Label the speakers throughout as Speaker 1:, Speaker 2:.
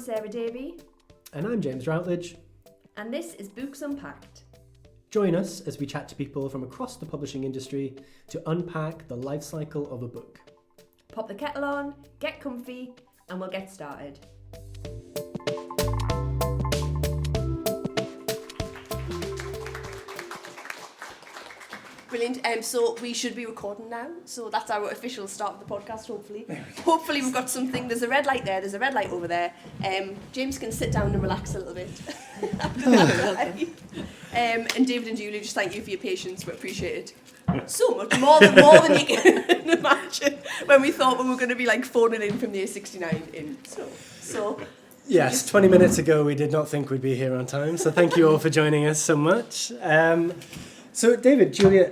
Speaker 1: Sarah Davey.
Speaker 2: And I'm James Routledge.
Speaker 1: And this is Books Unpacked.
Speaker 2: Join us as we chat to people from across the publishing industry to unpack the life cycle of a book.
Speaker 1: Pop the kettle on, get comfy, and we'll get started. Brilliant. So we should be recording now. So that's our official start of the podcast, hopefully. Hopefully we've got something. There's a red light there. There's a red light over there. James can sit down and relax a little bit. And David and Julie, just thank you for your patience. We appreciate it so much. More than you can imagine when we thought we were going to be like phoning in from the A69 in. So
Speaker 2: yes, 20 minutes ago we did not think we'd be here on time. So thank you all for joining us so much. So David, Julia,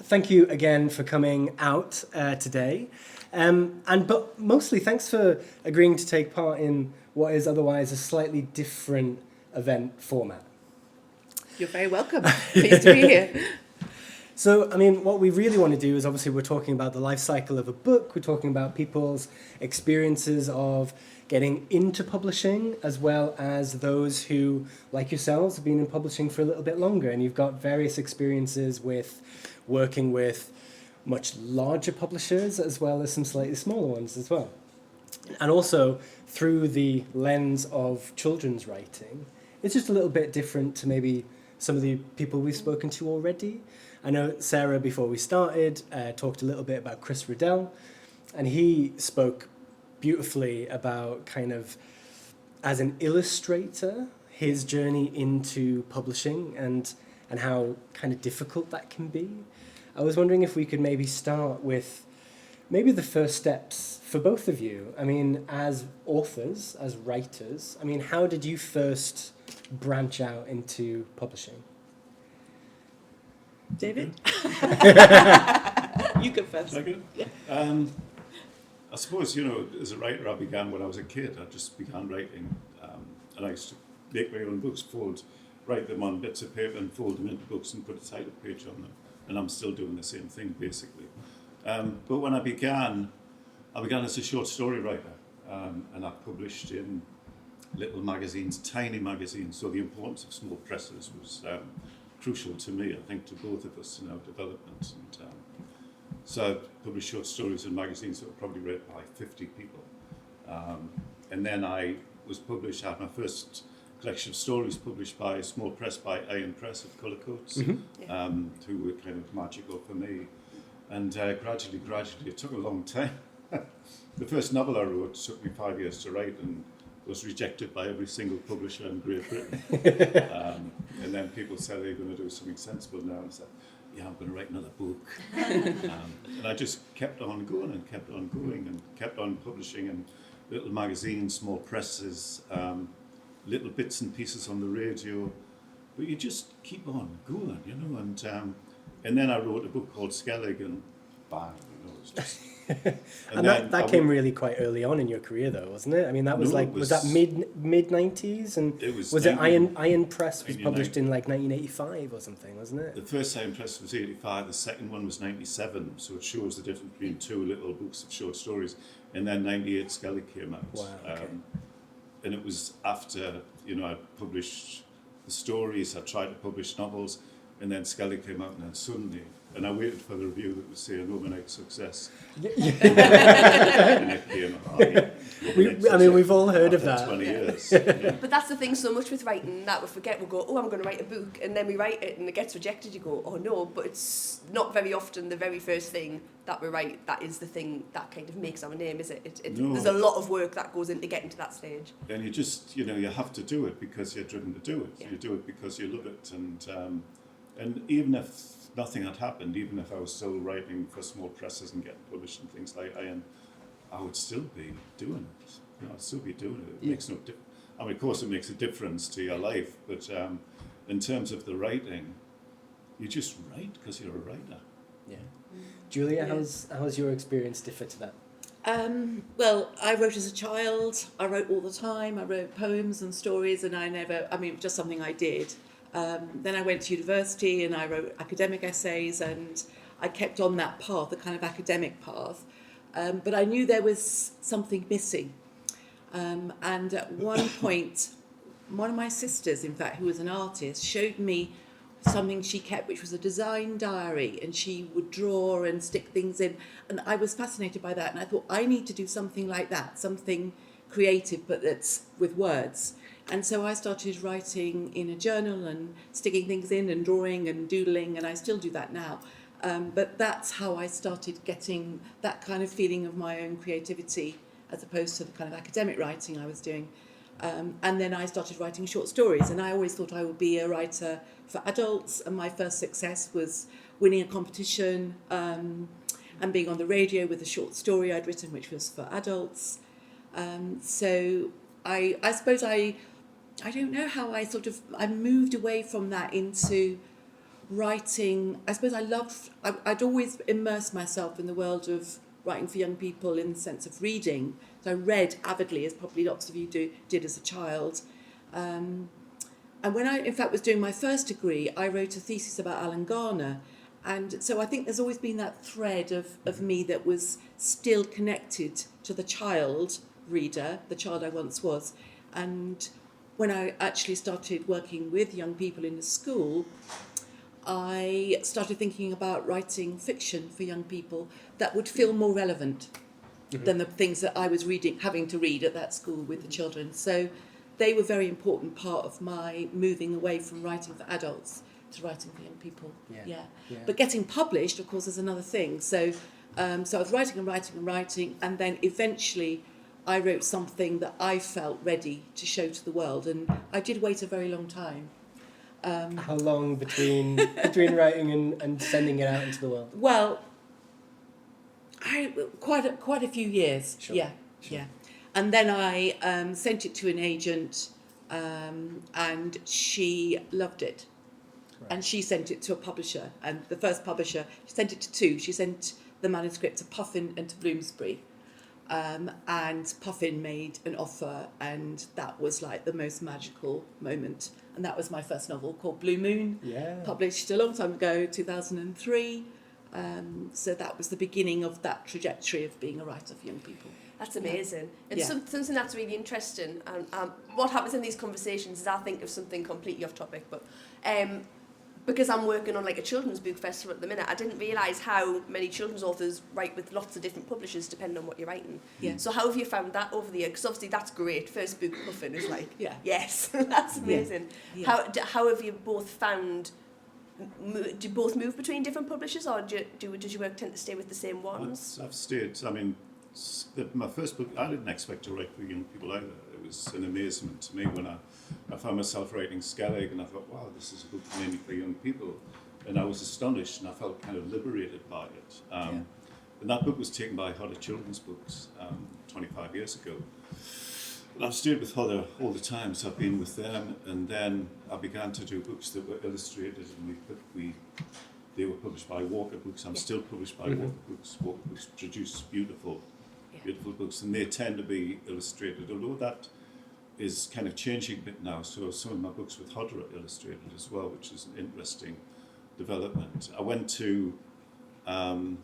Speaker 2: thank you again for coming out today. But mostly thanks for agreeing to take part in what is otherwise a slightly different event format.
Speaker 3: You're very welcome. Pleased to be here.
Speaker 2: So, what we really want to do is obviously we're talking about the life cycle of a book. We're talking about people's experiences of getting into publishing, as well as those who, like yourselves, have been in publishing for a little bit longer. And you've got various experiences with working with much larger publishers, as well as some slightly smaller ones as well. And also, through the lens of children's writing, it's just a little bit different to maybe some of the people we've spoken to already. I know Sarah, before we started, talked a little bit about Chris Riddell, and he spoke beautifully about kind of, as an illustrator, his journey into publishing and how kind of difficult that can be. I was wondering if we could maybe start with maybe the first steps for both of you. As authors, as writers, how did you first branch out into publishing?
Speaker 3: David? You go first.
Speaker 4: Second?
Speaker 3: Yeah.
Speaker 4: I suppose, as a writer, I began when I was a kid. I just began writing, and I used to make my own books, write them on bits of paper and fold them into books and put a title page on them. And I'm still doing the same thing, basically. But when I began as a short story writer, and I published in little magazines, tiny magazines. So the importance of small presses was crucial to me, I think, to both of us in our development. And so I published short stories in magazines that were probably read by 50 people. And then I had my first collection of stories published by a small press, by Iron Press of Colour Coats, who were kind of magical for me. And gradually, it took a long time. The first novel I wrote took me 5 years to write and was rejected by every single publisher in Great Britain. And then people said, "Are you going to do something sensible now?" And I said, "Yeah, I'm going to write another book." And I just kept on going and kept on publishing in little magazines, small presses, little bits and pieces on the radio. But you just keep on going, And then I wrote a book called Skellig, and bang, it's just...
Speaker 2: And that came really quite early on in your career, though, wasn't it? That was was that mid 90s, and was it Iron Press was published in like 1985 or something, wasn't it?
Speaker 4: The first Iron Press was 85. The second one was 97. So it shows the difference between two little books of short stories. And then 98 Skellig came out.
Speaker 2: Wow. Okay.
Speaker 4: And it was after I published the stories. I tried to publish novels, and then Skellig came out, and then suddenly. And I waited for the review that would say an overnight success. And it came out.
Speaker 2: We've all heard of that.
Speaker 4: 20 years.
Speaker 1: But that's the thing so much with writing that we forget. We'll go, "Oh, I'm going to write a book," and then we write it and it gets rejected. You go, "Oh no!" But it's not very often the very first thing that we write that is the thing that kind of makes our name, is it?
Speaker 4: No.
Speaker 1: There's a lot of work that goes into getting to that stage.
Speaker 4: And you just, you have to do it because you're driven to do it.
Speaker 1: Yeah.
Speaker 4: You do it because you love it, and even if nothing had happened, even if I was still writing for small presses and getting published and things like Iron, I would still be doing it. I'd still be doing it. It makes no difference. Of course, it makes a difference to your life, but in terms of the writing, you just write because you're a writer.
Speaker 2: Yeah. Julia, how's your experience differ to that?
Speaker 3: Well, I wrote as a child. I wrote all the time. I wrote poems and stories, and just something I did. Then I went to university and I wrote academic essays, and I kept on that path, the kind of academic path. But I knew there was something missing. And at one point, one of my sisters, in fact, who was an artist, showed me something she kept, which was a design diary, and she would draw and stick things in. And I was fascinated by that, and I thought, I need to do something like that, something creative, but that's with words. And so I started writing in a journal and sticking things in and drawing and doodling, and I still do that now. But that's how I started getting that kind of feeling of my own creativity, as opposed to the kind of academic writing I was doing. And then I started writing short stories, and I always thought I would be a writer for adults, and my first success was winning a competition and being on the radio with a short story I'd written, which was for adults. So I suppose I don't know how I moved away from that into writing. I suppose I'd always immersed myself in the world of writing for young people in the sense of reading. So I read avidly, as probably lots of you did as a child. And when I, in fact, was doing my first degree, I wrote a thesis about Alan Garner. And so I think there's always been that thread of me that was still connected to the child reader, the child I once was. And when I actually started working with young people in the school, I started thinking about writing fiction for young people that would feel more relevant than the things that I was having to read at that school with the children. So they were a very important part of my moving away from writing for adults to writing for young people. Yeah. But getting published, of course, is another thing. So I was writing, and then eventually I wrote something that I felt ready to show to the world. And I did wait a very long time.
Speaker 2: How long between writing and sending it out into the world?
Speaker 3: Well, quite a few years.
Speaker 2: Sure.
Speaker 3: Yeah. And then I sent it to an agent, and she loved it. Right. And she sent it to a publisher. And the first publisher, she sent it to two. She sent the manuscript to Puffin and to Bloomsbury. And Puffin made an offer, and that was like the most magical moment. And that was my first novel, called Blue Moon, published a long time ago, 2003. So that was the beginning of that trajectory of being a writer for young people.
Speaker 1: That's amazing. It's something that's really interesting. And what happens in these conversations is I think of something completely off topic, but because I'm working on like a children's book festival at the minute, I didn't realise how many children's authors write with lots of different publishers depending on what you're writing. Yeah. So how have you found that over the year? Because obviously that's great. First book, Puffin, is like, yes, that's amazing. Yeah. How have you both found... Do you both move between different publishers, or does your work tend to stay with the same ones?
Speaker 4: I've stayed. I mean, my first book, I didn't expect to write for young people either. It was an amazement to me when I found myself writing Skellig, and I thought, wow, this is a book mainly for young people. And I was astonished, and I felt kind of liberated by it. And that book was taken by Hodder Children's Books 25 years ago. And I've stayed with Hodder all the time, so I've been with them, and then I began to do books that were illustrated, and they were published by Walker Books. I'm still published by Walker Books. Walker Books produce beautiful books, and they tend to be illustrated, although that is kind of changing a bit now. So some of my books with Hodder are illustrated as well, which is an interesting development. I went to, I'm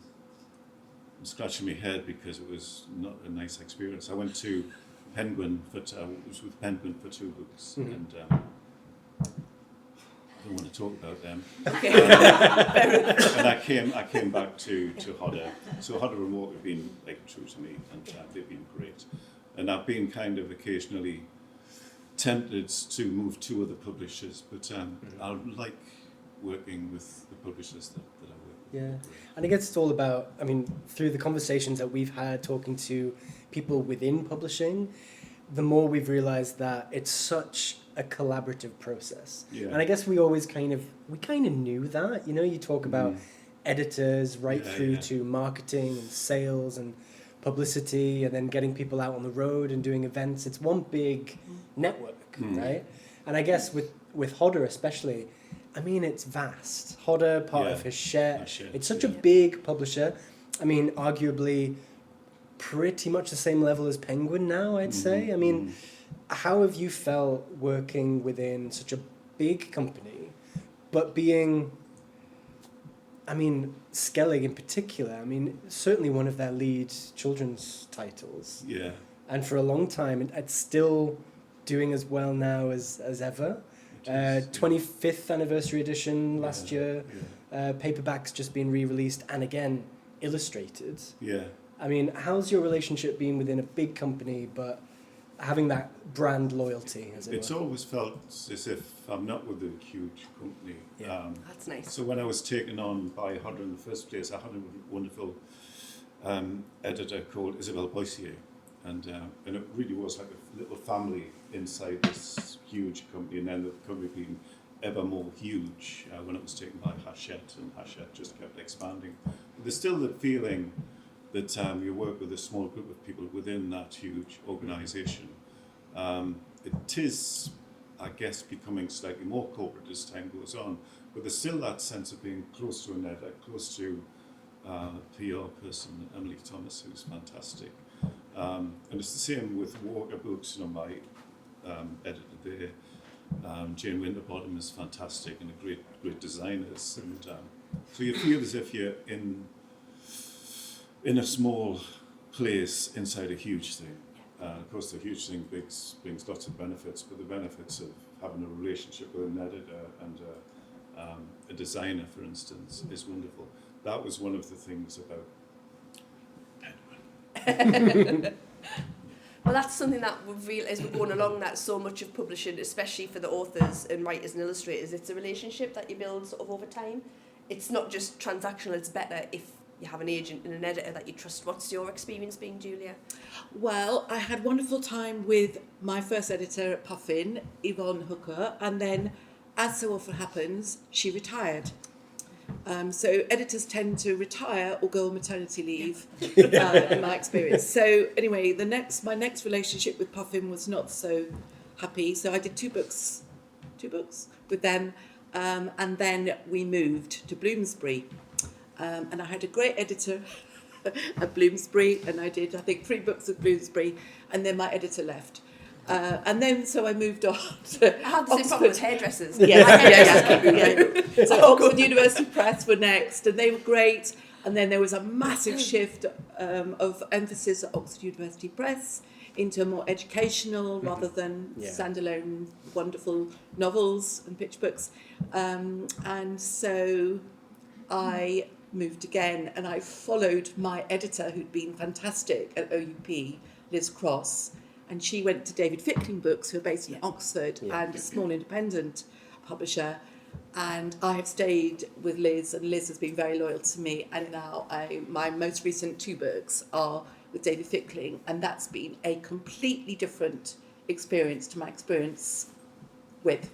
Speaker 4: scratching my head because it was not a nice experience. I went to Penguin was with Penguin for 2 books, and I don't want to talk about them. And I came back to Hodder. So Hodder and Walker have been like true to me, and they've been great. And I've been kind of occasionally tempted to move to other publishers, but I like working with the publishers that I work with.
Speaker 2: Yeah, and I guess it's all about, I mean, through the conversations that we've had talking to people within publishing, the more we've realised that it's such a collaborative process. Yeah. And I guess we always kind of knew that, you talk about editors right through to marketing and sales and publicity, and then getting people out on the road and doing events. It's one big network, right? And I guess with Hodder especially, I mean, it's vast. Hodder, part of Hachette. It's such a big publisher. I mean, arguably pretty much the same level as Penguin now, I'd say. I mean, how have you felt working within such a big company, but being, I mean, Skellig in particular, I mean, certainly one of their lead children's titles.
Speaker 4: Yeah.
Speaker 2: and for a long time, and it's still doing as well now as ever. 25th anniversary edition last year. Paperback's just been re-released, and again, illustrated.
Speaker 4: Yeah.
Speaker 2: I mean, how's your relationship been within a big company, but having that brand loyalty, as it
Speaker 4: It's
Speaker 2: were?
Speaker 4: always felt as if I'm not with a huge company.
Speaker 2: Yeah.
Speaker 1: That's nice.
Speaker 4: So when I was taken on by Hodder in the first place, I had a wonderful editor called Isabel Boissier, and it really was like a little family inside this huge company, and then the company being ever more huge when it was taken by Hachette, and Hachette just kept expanding. But there's still the feeling that you work with a small group of people within that huge organisation. It is, I guess, becoming slightly more corporate as time goes on, but there's still that sense of being close to an editor, close to a PR person, Emily Thomas, who's fantastic. And it's the same with Walker Books, my editor there. Jane Winterbottom is fantastic, and a great designers. And so you feel as if you're in a small place inside a huge thing. Of course, the huge thing brings lots of benefits, but the benefits of having a relationship with an editor and a designer, for instance, is wonderful. That was one of the things about Penguin.
Speaker 1: Well, that's something that we've realised as we're going along, that so much of publishing, especially for the authors and writers and illustrators, it's a relationship that you build sort of over time. It's not just transactional, it's better if you have an agent and an editor that you trust. What's your experience been, Julia?
Speaker 3: Well, I had a wonderful time with my first editor at Puffin, Yvonne Hooker, and then, as so often happens, she retired. So editors tend to retire or go on maternity leave, in my experience. So anyway, my next relationship with Puffin was not so happy. So I did two books with them, and then we moved to Bloomsbury. And I had a great editor at Bloomsbury, and I did, I think, 3 books at Bloomsbury, and then my editor left. And then, so I moved on to
Speaker 1: I had the same problem with hairdressers.
Speaker 3: Yeah. So Oxford University Press were next, and they were great. And then there was a massive shift of emphasis at Oxford University Press into more educational rather than standalone wonderful novels and picture books. And so I moved again, and I followed my editor, who'd been fantastic at OUP, Liz Cross, and she went to David Fickling Books, who are based in Oxford, and a small independent publisher. And I have stayed with Liz, and Liz has been very loyal to me. And now my most recent 2 books are with David Fickling, and that's been a completely different experience to my experience with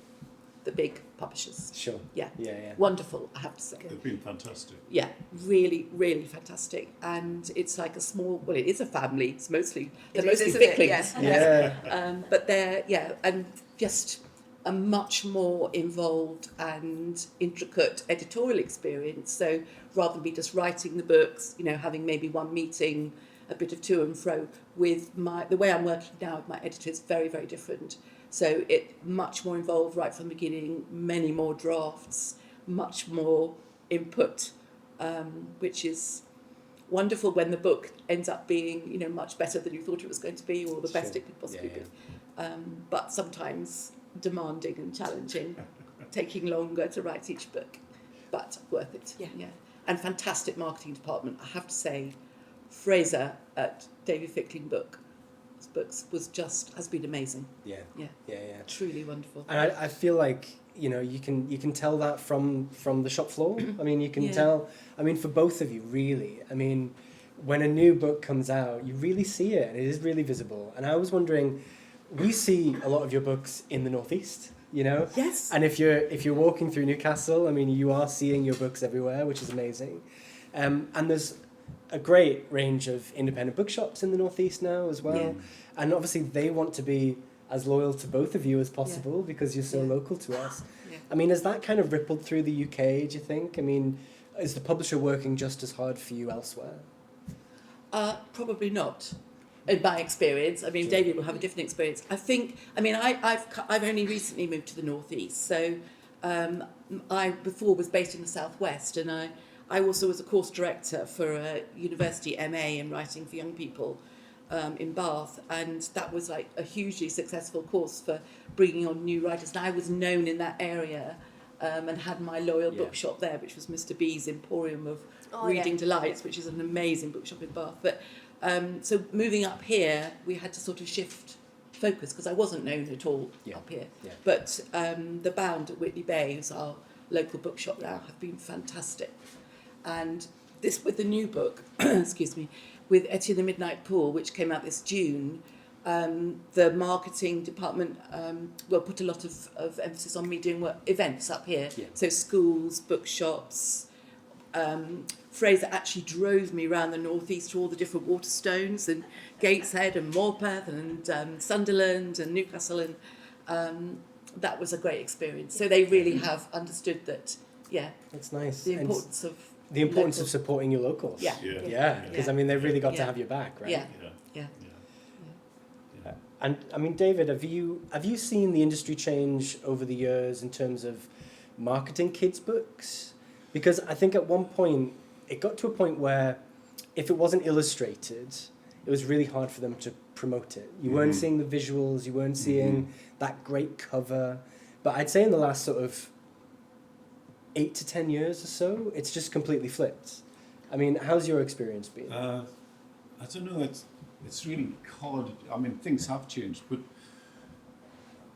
Speaker 3: the big publishers.
Speaker 2: Sure.
Speaker 3: Yeah.
Speaker 2: Yeah.
Speaker 3: Wonderful, I have to say.
Speaker 4: They've been fantastic.
Speaker 3: Yeah, really, really fantastic. And it's like a small, well, it is a family. It's mostly, they're mostly Ficklings.
Speaker 2: Yeah.
Speaker 3: But they're, and just a much more involved and intricate editorial experience. So rather than be just writing the books, having maybe one meeting, a bit of to and fro, with the way I'm working now with my editor is very, very different. So it much more involved right from the beginning, many more drafts, much more input, which is wonderful when the book ends up being, much better than you thought it was going to be, or the best it could possibly be. But sometimes demanding and challenging, taking longer to write each book, but worth it. Yeah. And fantastic marketing department, I have to say. Fraser at David Fickling Books has been amazing. Yeah. Truly wonderful.
Speaker 2: And I feel like you can tell that from the shop floor. I mean, you can tell. I mean, for both of you, really. I mean, when a new book comes out, you really see it, and it is really visible. And I was wondering, we see a lot of your books in the Northeast.
Speaker 3: Yes.
Speaker 2: And if you're walking through Newcastle, I mean, you are seeing your books everywhere, which is amazing. And there's a great range of independent bookshops in the Northeast now as well. Yeah. And obviously they want to be as loyal to both of you as possible because you're so local to us. Yeah. I mean, has that kind of rippled through the UK, do you think? I mean, is the publisher working just as hard for you elsewhere?
Speaker 3: Probably not, in my experience. I mean, David will have a different experience. I've only recently moved to the Northeast, so I before was based in the Southwest, and I also was a course director for a university MA in writing for young people, in Bath, and that was like a hugely successful course for bringing on new writers. And I was known in that area and had my loyal bookshop there, which was Mr. B's Emporium of Reading Delights, which is an amazing bookshop in Bath. But so moving up here, we had to sort of shift focus because I wasn't known at all up here. Yeah. But the Bound at Whitley Bay, who's our local bookshop now, have been fantastic. And this with the new book, excuse me, with Etty and the Midnight Pool, which came out this June, the marketing department will put a lot of emphasis on me doing events up here. Yeah. So schools, bookshops. Fraser actually drove me around the northeast to all the different Waterstones and Gateshead and Morpeth and Sunderland and Newcastle, and that was a great experience. So they really have understood that. Yeah,
Speaker 2: it's nice.
Speaker 3: The importance of
Speaker 2: of supporting your locals. Yeah. Because I mean, they've really got to have your back, right?
Speaker 3: Yeah.
Speaker 2: And I mean, David, have you seen the industry change over the years in terms of marketing kids' books? Because I think at one point it got to a point where if it wasn't illustrated, it was really hard for them to promote it. You weren't seeing the visuals, you weren't seeing that great cover. But I'd say in the last sort of 8 to 10 years or so, it's just completely flipped. I mean, how's your experience been?
Speaker 4: I don't know. It's really hard. I mean, things have changed. But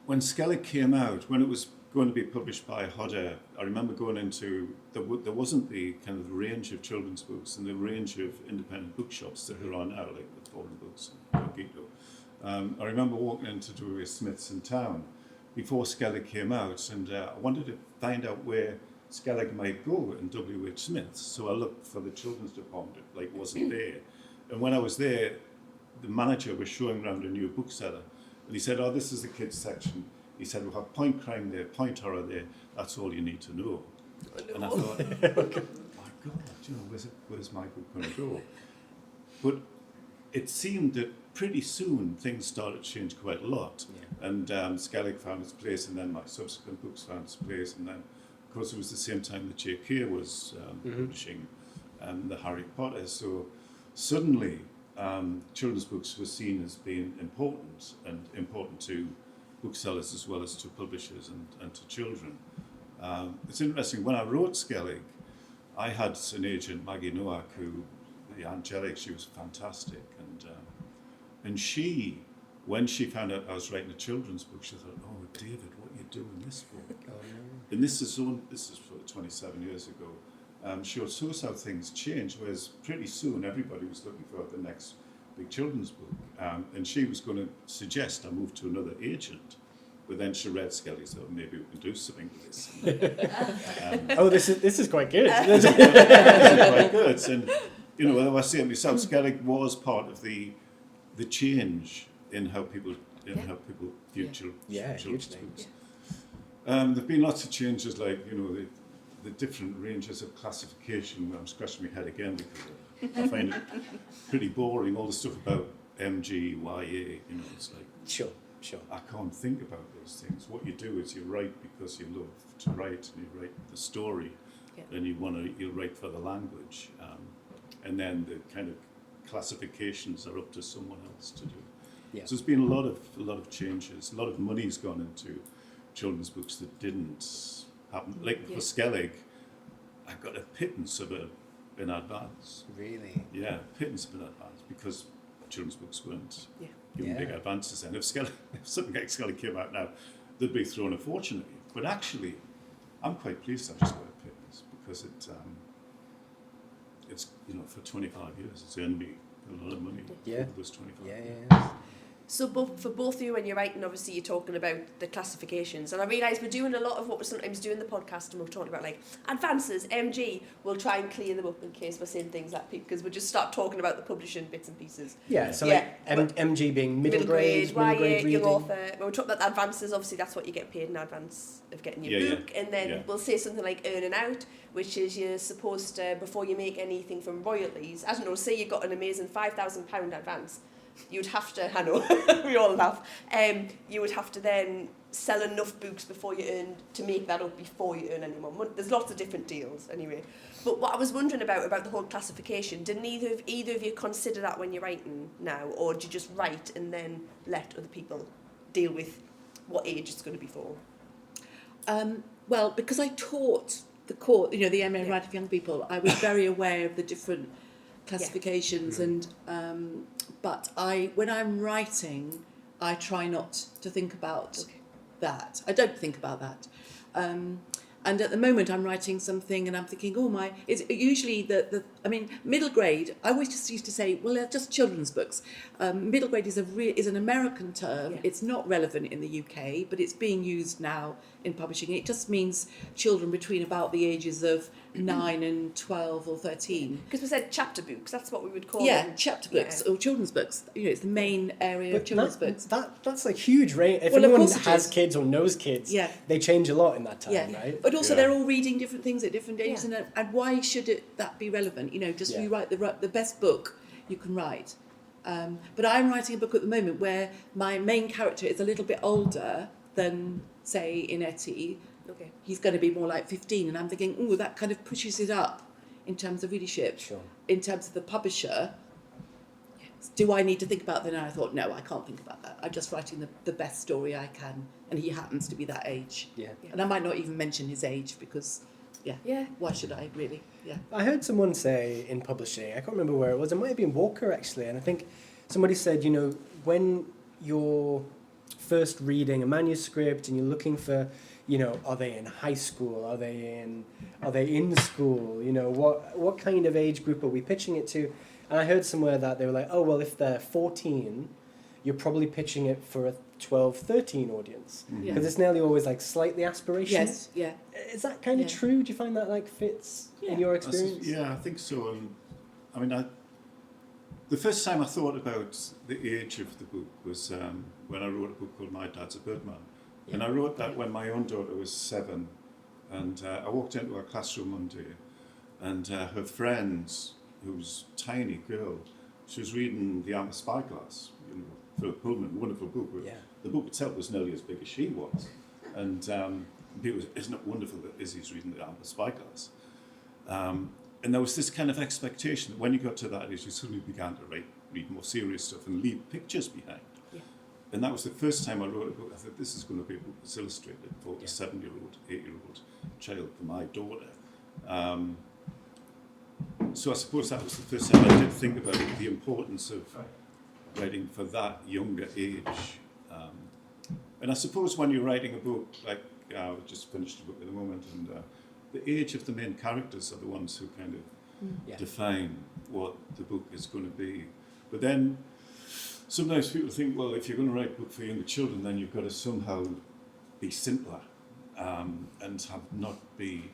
Speaker 4: when Skellig came out, when it was going to be published by Hodder, I remember going into there wasn't the kind of range of children's books and the range of independent bookshops that there are now, like the Foreign Books and Gito. I remember walking into W. Smith's in town before Skellig came out, and I wanted to find out where Skellig might go in W.H. Smith's. So I looked for the children's department, like wasn't there. And when I was there, the manager was showing around a new bookseller, and he said, "Oh, this is the kids section." He said, "We'll have point crime there, point horror there. That's all you need to know." And I thought, my God, where's my book going to go? But it seemed that pretty soon things started to change quite a lot. Yeah. And Skellig found its place, and then my subsequent books found its place, and then, of course, it was the same time that J.K. was publishing the Harry Potter. So suddenly, children's books were seen as being important, and important to booksellers as well as to publishers and to children. It's interesting, when I wrote Skellig, I had an agent, Maggie Nowak, who, the Angelic, she was fantastic, and she, when she found out I was writing a children's book, she thought, "Oh, David, what are you doing in this book?" And this is for 27 years ago. She saw how things changed, whereas pretty soon everybody was looking for the next big children's book, and she was going to suggest I move to another agent. But then she read Skellig, so maybe we can do something with this.
Speaker 2: This is quite good.
Speaker 4: This is quite good. And I was saying myself, Skellig was part of the change in how people view children's books. There've been lots of changes, like the different ranges of classification. I'm scratching my head again because I find it pretty boring. All the stuff about MG, YA, it's like
Speaker 2: Sure.
Speaker 4: I can't think about those things. What you do is you write because you love to write, and you write the story, and you write for the language, and then the kind of classifications are up to someone else to do. Yeah. So there's been a lot of changes. A lot of money's gone into children's books that didn't happen. Like for Skellig, I got a pittance of it in advance.
Speaker 2: Really?
Speaker 4: Yeah, pittance of it in advance because children's books weren't given big advances then. If something like Skellig came out now, they'd be thrown a fortune at you. But actually, I'm quite pleased I've just got a pittance because it's for 25 years it's earned me a lot of money over those 25 years.
Speaker 1: So for both of you, when you're writing, obviously you're talking about the classifications, and I realise we're doing a lot of what we're sometimes doing in the podcast, and we're talking about like advances, MG. We'll try and clear them up in case we're saying things like because we'll just start talking about the publishing bits and pieces.
Speaker 2: Yeah, so MG being middle grade
Speaker 1: YA,
Speaker 2: reading.
Speaker 1: young author. When we're talking about the advances, obviously that's what you get paid in advance of getting your book, and then we'll say something like earning out, which is you're supposed to, before you make anything from royalties, I don't know, say you got an amazing £5,000 advance. You'd have to, I know, we all laugh, you would have to then sell enough books before you earn, to make that up before you earn any more money. There's lots of different deals anyway. But what I was wondering about the whole classification, did either of you consider that when you're writing now, or do you just write and then let other people deal with what age it's going to be for?
Speaker 3: Well, because I taught the course, the MA
Speaker 1: Yeah.
Speaker 3: Writing for Young People, I was very aware of the different classifications, and but when I'm writing, I try not to think about that. I don't think about that. And at the moment, I'm writing something, and I'm thinking, it's usually middle grade. I always just used to say, well, they're just children's books. Middle grade is an American term.
Speaker 1: Yeah.
Speaker 3: It's not relevant in the UK, but it's being used now in publishing. It just means children between about the ages of 9 and 12 or 13.
Speaker 1: Because we said chapter books, that's what we would call
Speaker 3: Yeah,
Speaker 1: them.
Speaker 3: chapter books or children's books. It's the main area of children's books.
Speaker 2: That's a huge range. If
Speaker 3: Well, of
Speaker 2: anyone
Speaker 3: course it
Speaker 2: has
Speaker 3: is.
Speaker 2: kids or knows kids,
Speaker 3: Yeah.
Speaker 2: they change a lot in that time,
Speaker 3: Yeah,
Speaker 2: right?
Speaker 3: but also
Speaker 4: Yeah.
Speaker 3: they're all reading different things at different ages,
Speaker 1: Yeah.
Speaker 3: and why should that be relevant? Just
Speaker 2: Yeah.
Speaker 3: you write the best book you can write. But I'm writing a book at the moment where my main character is a little bit older than, say, in Etty.
Speaker 1: Okay.
Speaker 3: He's going to be more like 15, and I'm thinking, that kind of pushes it up in terms of readership.
Speaker 2: Sure.
Speaker 3: In terms of the publisher, do I need to think about that? And I thought, no, I can't think about that. I'm just writing the best story I can, and he happens to be that age.
Speaker 2: Yeah.
Speaker 3: And I might not even mention his age because,
Speaker 1: Yeah.
Speaker 3: why should I really? Yeah.
Speaker 2: I heard someone say in publishing, I can't remember where it was, it might have been Walker actually, and I think somebody said, when you're first reading a manuscript and you're looking for, are they in high school? Are they in school? What kind of age group are we pitching it to? And I heard somewhere that they were like, if they're 14, you're probably pitching it for a 12, 13 audience.
Speaker 3: Yeah.
Speaker 2: Because it's nearly always like slightly aspirational.
Speaker 3: Yes. Yeah.
Speaker 2: Is that kind of
Speaker 3: Yeah.
Speaker 2: true? Do you find that fits in your experience?
Speaker 4: Yeah, I think so. And the first time I thought about the age of the book was when I wrote a book called My Dad's a Birdman. And I wrote that when my own daughter was 7. And I walked into her classroom one day, and her friend, who's a tiny girl, she was reading The Amber Spyglass, Philip Pullman, wonderful book.
Speaker 2: Yeah.
Speaker 4: The book itself was nearly as big as she was. And people was, isn't it wonderful that Izzy's reading The Amber Spyglass? And there was this kind of expectation that when you got to that age, you suddenly began to read more serious stuff and leave pictures behind.
Speaker 1: Yeah.
Speaker 4: And that was the first time I wrote a book. I thought, this is going to be a book that's illustrated for a 7-year-old, 8-year-old child, for my daughter. So I suppose that was the first time I did think about the importance of writing for that younger age. And I suppose when you're writing a book, like I just finished a book at the moment, and the age of the main characters are the ones who kind of define what the book is going to be. But then sometimes people think, well, if you're going to write a book for younger children, then you've got to somehow be simpler and have not be.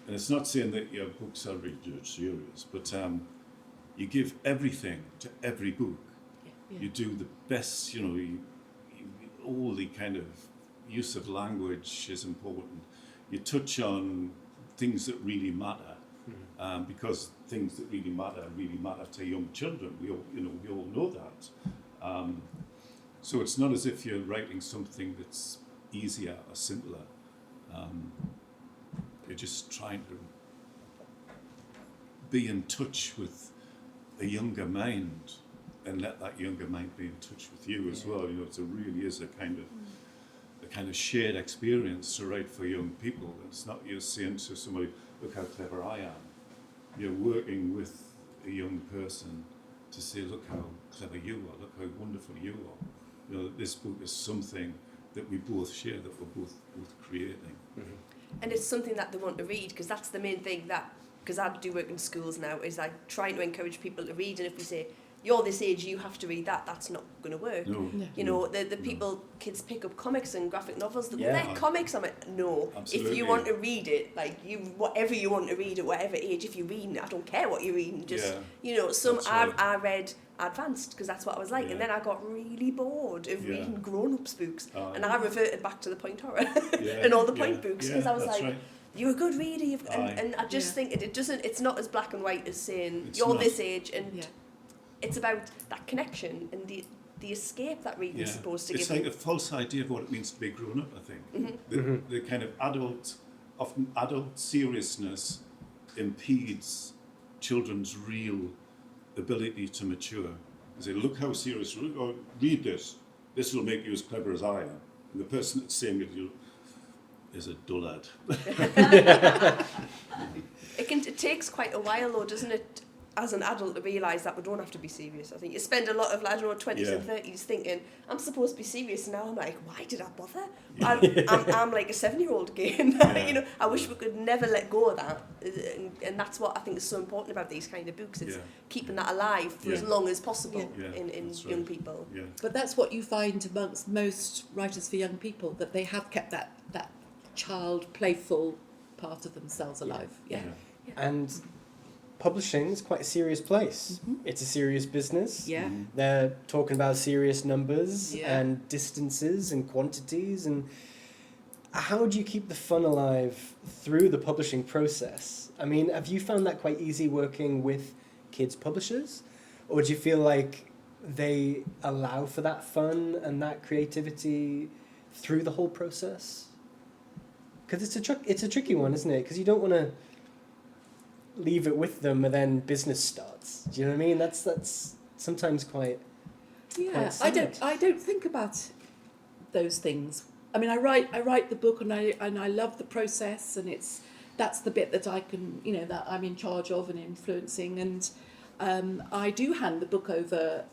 Speaker 4: And it's not saying that your books are really serious, but you give everything to every book.
Speaker 3: Yeah.
Speaker 4: You do the best, all the kind of use of language is important. You touch on things that really matter, because things that really matter to young children. We all know that. So it's not as if you're writing something that's easier or simpler. You're just trying to be in touch with a younger mind and let that younger mind be in touch with you as well. It really is a kind of shared experience to write for young people. It's not you're saying to somebody, look how clever I am. You're working with a young person to say, look how clever you are, look how wonderful you are. This book is something that we both share, that we're both creating.
Speaker 2: Mm-hmm.
Speaker 1: And it's something that they want to read, because that's the main thing because I do work in schools now, is like trying to encourage people to read. And if we say, you're this age, you have to read that, that's not going to work.
Speaker 4: No.
Speaker 1: The kids pick up comics and graphic novels,
Speaker 2: Yeah.
Speaker 1: they're comics. I'm like, no.
Speaker 4: Absolutely.
Speaker 1: If you want to read it, whatever you want to read at whatever age, if you're reading it, I don't care what you're reading, just, some,
Speaker 4: That's right.
Speaker 1: I read advanced, because that's what I was like,
Speaker 4: Yeah.
Speaker 1: and then I got really bored of reading grown-ups books, and I reverted back to the point horror and all the point books, because I was
Speaker 4: that's
Speaker 1: like,
Speaker 4: right.
Speaker 1: you're a good reader, and I just think it's not as black and white as saying,
Speaker 4: It's
Speaker 1: you're
Speaker 4: not.
Speaker 1: this age, and
Speaker 3: Yeah.
Speaker 1: it's about that connection and the the escape that reading's supposed to
Speaker 4: It's
Speaker 1: give
Speaker 4: like
Speaker 1: you.
Speaker 4: a false idea of what it means to be grown up, I think.
Speaker 1: Mm-hmm.
Speaker 4: The kind of often adult seriousness impedes children's real ability to mature. They say, look how serious, read this. This will make you as clever as I am. And the person that's saying it to you is a dullard.
Speaker 1: It takes quite a while though, doesn't it, as an adult to realise that we don't have to be serious. I think you spend a lot of, 20s and 30s thinking, I'm supposed to be serious, and now I'm like, why did I bother? I'm like a 7-year-old again. I wish we could never let go of that. And that's what I think is so important about these kind of books. It's keeping that alive for as long as possible in young people.
Speaker 4: Yeah.
Speaker 3: But that's what you find amongst most writers for young people, that they have kept that child, playful part of themselves alive. Yeah.
Speaker 2: And publishing is quite a serious place. It's a serious business.
Speaker 3: Yeah.
Speaker 2: They're talking about serious numbers
Speaker 3: Yeah.
Speaker 2: and distances and quantities. And how do you keep the fun alive through the publishing process? I mean, have you found that quite easy working with kids publishers? Or do you feel like they allow for that fun and that creativity through the whole process? Because it's a tricky one, isn't it? Because you don't want to leave it with them and then business starts. Do you know what I mean? That's sometimes quite sad.
Speaker 3: I don't think about those things. I mean, I write the book and I love the process, and that's the bit that I can, that I'm in charge of and influencing, and I do hand the book over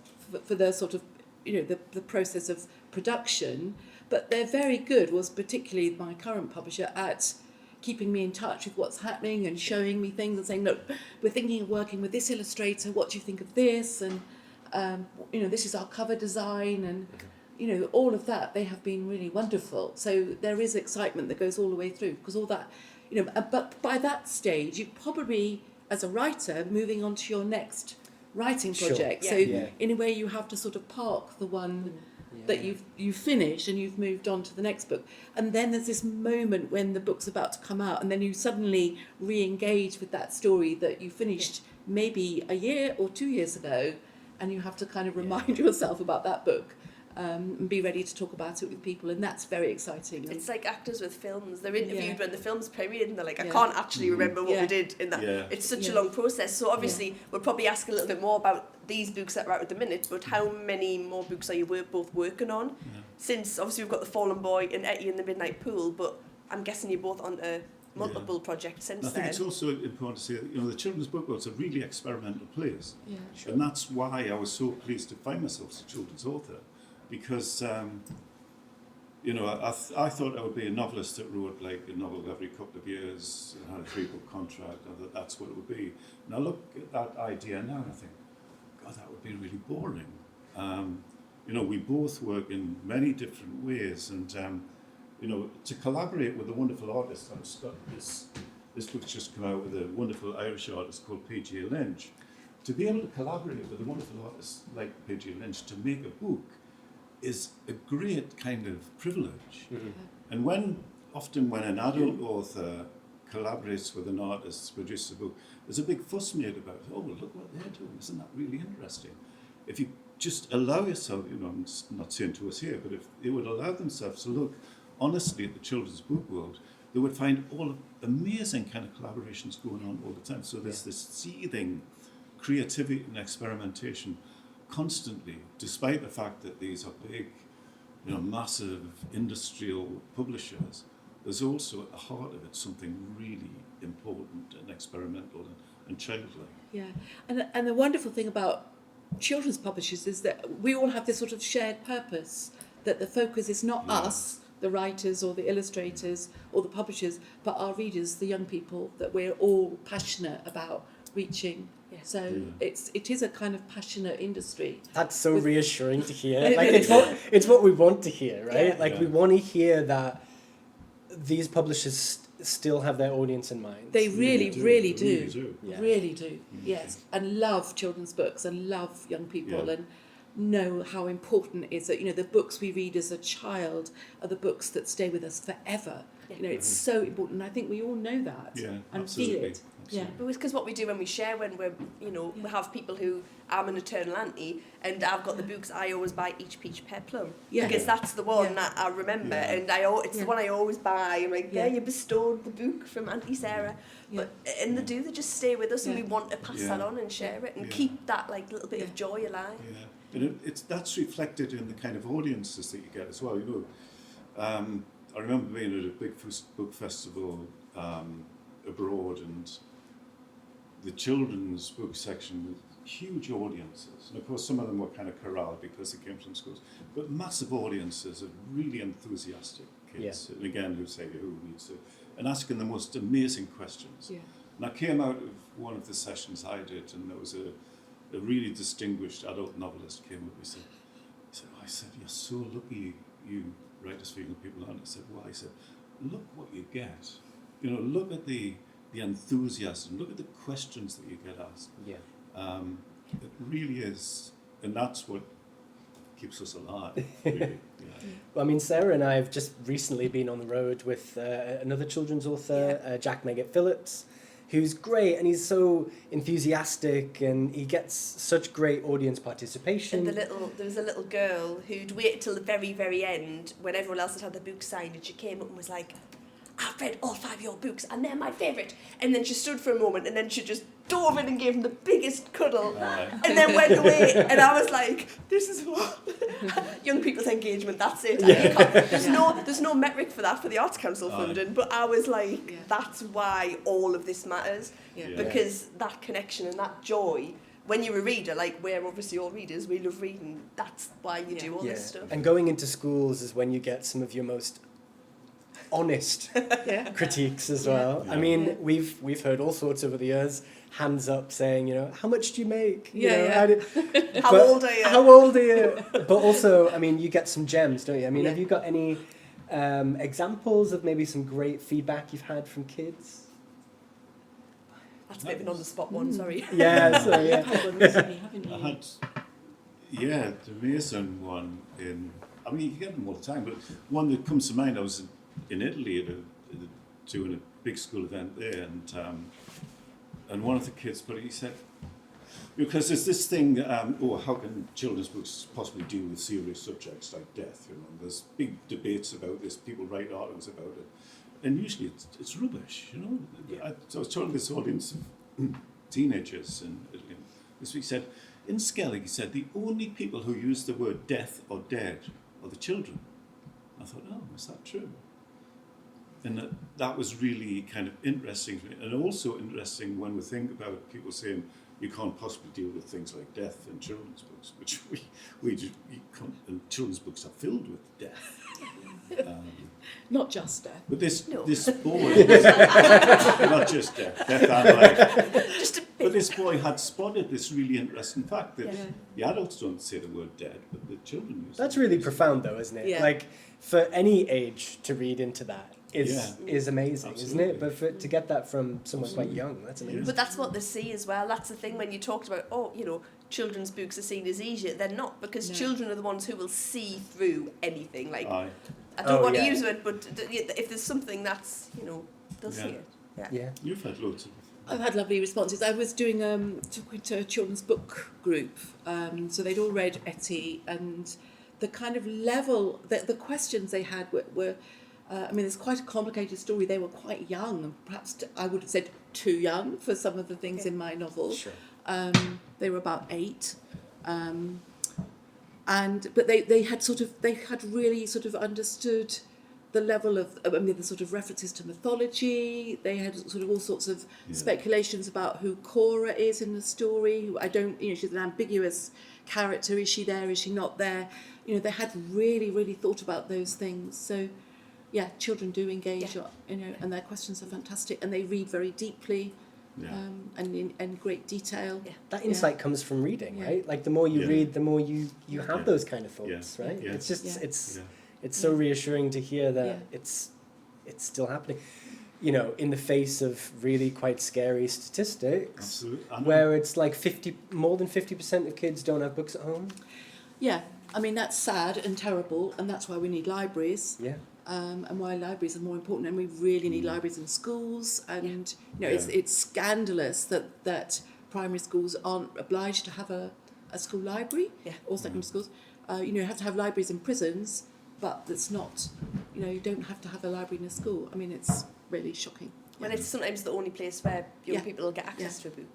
Speaker 3: for the sort of, the process of production, but they're very good, was particularly my current publisher, at keeping me in touch with what's happening and showing me things and saying, look, we're thinking of working with this illustrator, what do you think of this? And, this is our cover design, and, all of that, they have been really wonderful. So there is excitement that goes all the way through, because all that, but by that stage, you probably, as a writer, moving on to your next writing project.
Speaker 1: Sure.
Speaker 3: So
Speaker 1: Yeah.
Speaker 3: in a way, you have to sort of park the one that you've finished and you've moved on to the next book. And then there's this moment when the book's about to come out, and then you suddenly re-engage with that story that you finished maybe a year or 2 years ago, and you have to kind of remind yourself about that book, and be ready to talk about it with people, and that's very exciting.
Speaker 1: It's like actors with films. They're interviewed when the film's premiered, and they're like, I
Speaker 3: Yeah.
Speaker 1: can't actually remember what
Speaker 3: Yeah.
Speaker 1: we did in that.
Speaker 4: Yeah.
Speaker 1: It's such a
Speaker 3: Yeah.
Speaker 1: long process. So obviously, we'll probably ask a little bit more about these books that are out at the minute, but how many more books are you both working on? Since, obviously, we've got The Fallen Boy and Etty in the Midnight Pool, but I'm guessing you're both onto multiple projects since
Speaker 4: I think
Speaker 1: then.
Speaker 4: it's also important to say that, the children's book world's a really experimental place.
Speaker 3: Yeah.
Speaker 4: And that's why I was so pleased to find myself as a children's author, because, I thought I would be a novelist that wrote like a novel every couple of years and had a 3-book contract, and that's what it would be. And I look at that idea now and I think, God, that would be really boring. We both work in many different ways, and, to collaborate with a wonderful artist, this book's just come out with a wonderful Irish artist called P.G. Lynch. To be able to collaborate with a wonderful artist like P.G. Lynch to make a book is a great kind of privilege. And often when an adult author collaborates with an artist to produce a book, there's a big fuss made about, oh, well, look what they're doing, isn't that really interesting? If you just allow yourself, I'm not saying to us here, but if they would allow themselves to look honestly at the children's book world, they would find all amazing kind of collaborations going on all the time. So there's this seething creativity and experimentation constantly, despite the fact that these are big, massive industrial publishers. There's also at the heart of it something really important and experimental and childlike.
Speaker 3: Yeah, and the wonderful thing about children's publishers is that we all have this sort of shared purpose, that the focus is not us, the writers or the illustrators or the publishers, but our readers, the young people, that we're all passionate about reaching. So it is a kind of passionate industry.
Speaker 2: That's so reassuring to hear. Like it's what we want to hear, right? We want to hear that these publishers still have their audience in mind.
Speaker 3: They really do.
Speaker 2: Yeah.
Speaker 3: Really do. Yes, and love children's books and love young people and know how important it is that the books we read as a child are the books that stay with us forever. You know, it's so important. And I think we all know that and
Speaker 4: absolutely.
Speaker 3: feel it. Yeah.
Speaker 1: But it's because what we do when we share, when we're, you know, we have people who, I'm an eternal auntie, and I've got the books, I always buy Each Peach Peplum.
Speaker 3: Yeah.
Speaker 1: Because that's the one that I remember, and it's the one I always buy. I'm like, there, you bestowed the book from Auntie Sarah. But, and they just stay with us, and we want to pass that on and share it, and keep that, like, little bit of joy alive.
Speaker 4: Yeah. And that's reflected in the kind of audiences that you get as well. You know, I remember being at a big book festival abroad, and the children's book section with huge audiences, and of course some of them were kind of corralled because they came from schools, but massive audiences of really enthusiastic kids, and again who say who needs to, and asking the most amazing questions. And I came out of one of the sessions I did, and there was a really distinguished adult novelist came up. He said, you're so lucky, you writers for young people, aren't you? I said, why? He said, look what you get. You know, look at the enthusiasm, look at the questions that you get asked. It really is, and that's what keeps us alive, really.
Speaker 2: Well, I mean, Sarah and I have just recently been on the road with another children's author, Jack Meggitt Phillips, who's great, and he's so enthusiastic, and he gets such great audience participation.
Speaker 1: And there was a little girl who'd waited till the very, very end when everyone else had the book signed, and she came up and was like, I've read all 5 of your books and they're my favourite. And then she stood for a moment, and then she just dove in and gave him the biggest cuddle, and then went away. And I was like, this is what young people's engagement, that's it. There's no metric for that for the Arts Council funding, but I was like, that's why all of this matters, because that connection and that joy. When you're a reader, like we're obviously all readers, we love reading, that's why you do all this stuff.
Speaker 2: And going into schools is when you get some of your most honest critiques as well. I mean, we've heard all sorts over the years, hands up saying, you know, how much do you make?
Speaker 1: How old are you?
Speaker 2: How old are you? But also, I mean, you get some gems, don't you? I mean, have you got any examples of maybe some great feedback you've had from kids?
Speaker 1: That's a bit of an on-the-spot one, sorry.
Speaker 4: I had, the Mason one I mean, you get them all the time, but one that comes to mind, I was in Italy doing a big school event there, and one of the kids, he said, because there's this thing, how can children's books possibly deal with serious subjects like death? You know, there's big debates about this. People write articles about it, and usually it's rubbish. You know, I was telling this audience of teenagers in Italy. This week said, in Skellig, he said, the only people who use the word death or dead are the children. I thought, is that true? And that was really kind of interesting to me, and also interesting when we think about people saying you can't possibly deal with things like death in children's books, which we do, and children's books are filled with death.
Speaker 3: Not just death.
Speaker 4: But this boy, not just death and life. But this boy had spotted this really interesting fact that the adults don't say the word dead, but the children use it.
Speaker 2: That's really profound, though, isn't it?
Speaker 3: Yeah.
Speaker 2: Like, for any age to read into that is amazing, isn't it? But to get that from someone quite young, that's amazing.
Speaker 1: But that's what they see as well. That's the thing when you talked about, children's books are seen as easier. They're not, because children are the ones who will see through anything. Like, I don't want to use it, but if there's something that's, they'll see it.
Speaker 2: Yeah.
Speaker 4: You've had loads of...
Speaker 3: I've had lovely responses. I was doing talking to a children's book group, so they'd all read Etty, and the kind of level, the questions they had were it's quite a complicated story. They were quite young, and perhaps I would have said too young for some of the things in my novel.
Speaker 2: Sure.
Speaker 3: They were about 8, but they had really sort of understood the level of, the sort of references to mythology. They had sort of all sorts of speculations about who Cora is in the story. Who she's an ambiguous character. Is she there? Is she not there? They had really, really thought about those things. So, children do engage, and their questions are fantastic, and they read very deeply. And in great detail.
Speaker 2: That insight comes from reading, right? Like the more you read, the more you have those kind of thoughts, right?
Speaker 4: Yeah.
Speaker 2: It's just it's so reassuring to hear that it's still happening. In the face of really quite scary statistics, where it's like more than 50% of kids don't have books at home.
Speaker 3: Yeah, that's sad and terrible, and that's why we need libraries.
Speaker 2: Yeah.
Speaker 3: and why libraries are more important, and we really need libraries in schools. And it's scandalous that primary schools aren't obliged to have a school library, or secondary schools. You have to have libraries in prisons, but it's not. You don't have to have a library in a school. I mean, it's really shocking.
Speaker 1: And it's sometimes the only place where young people will get access to a book.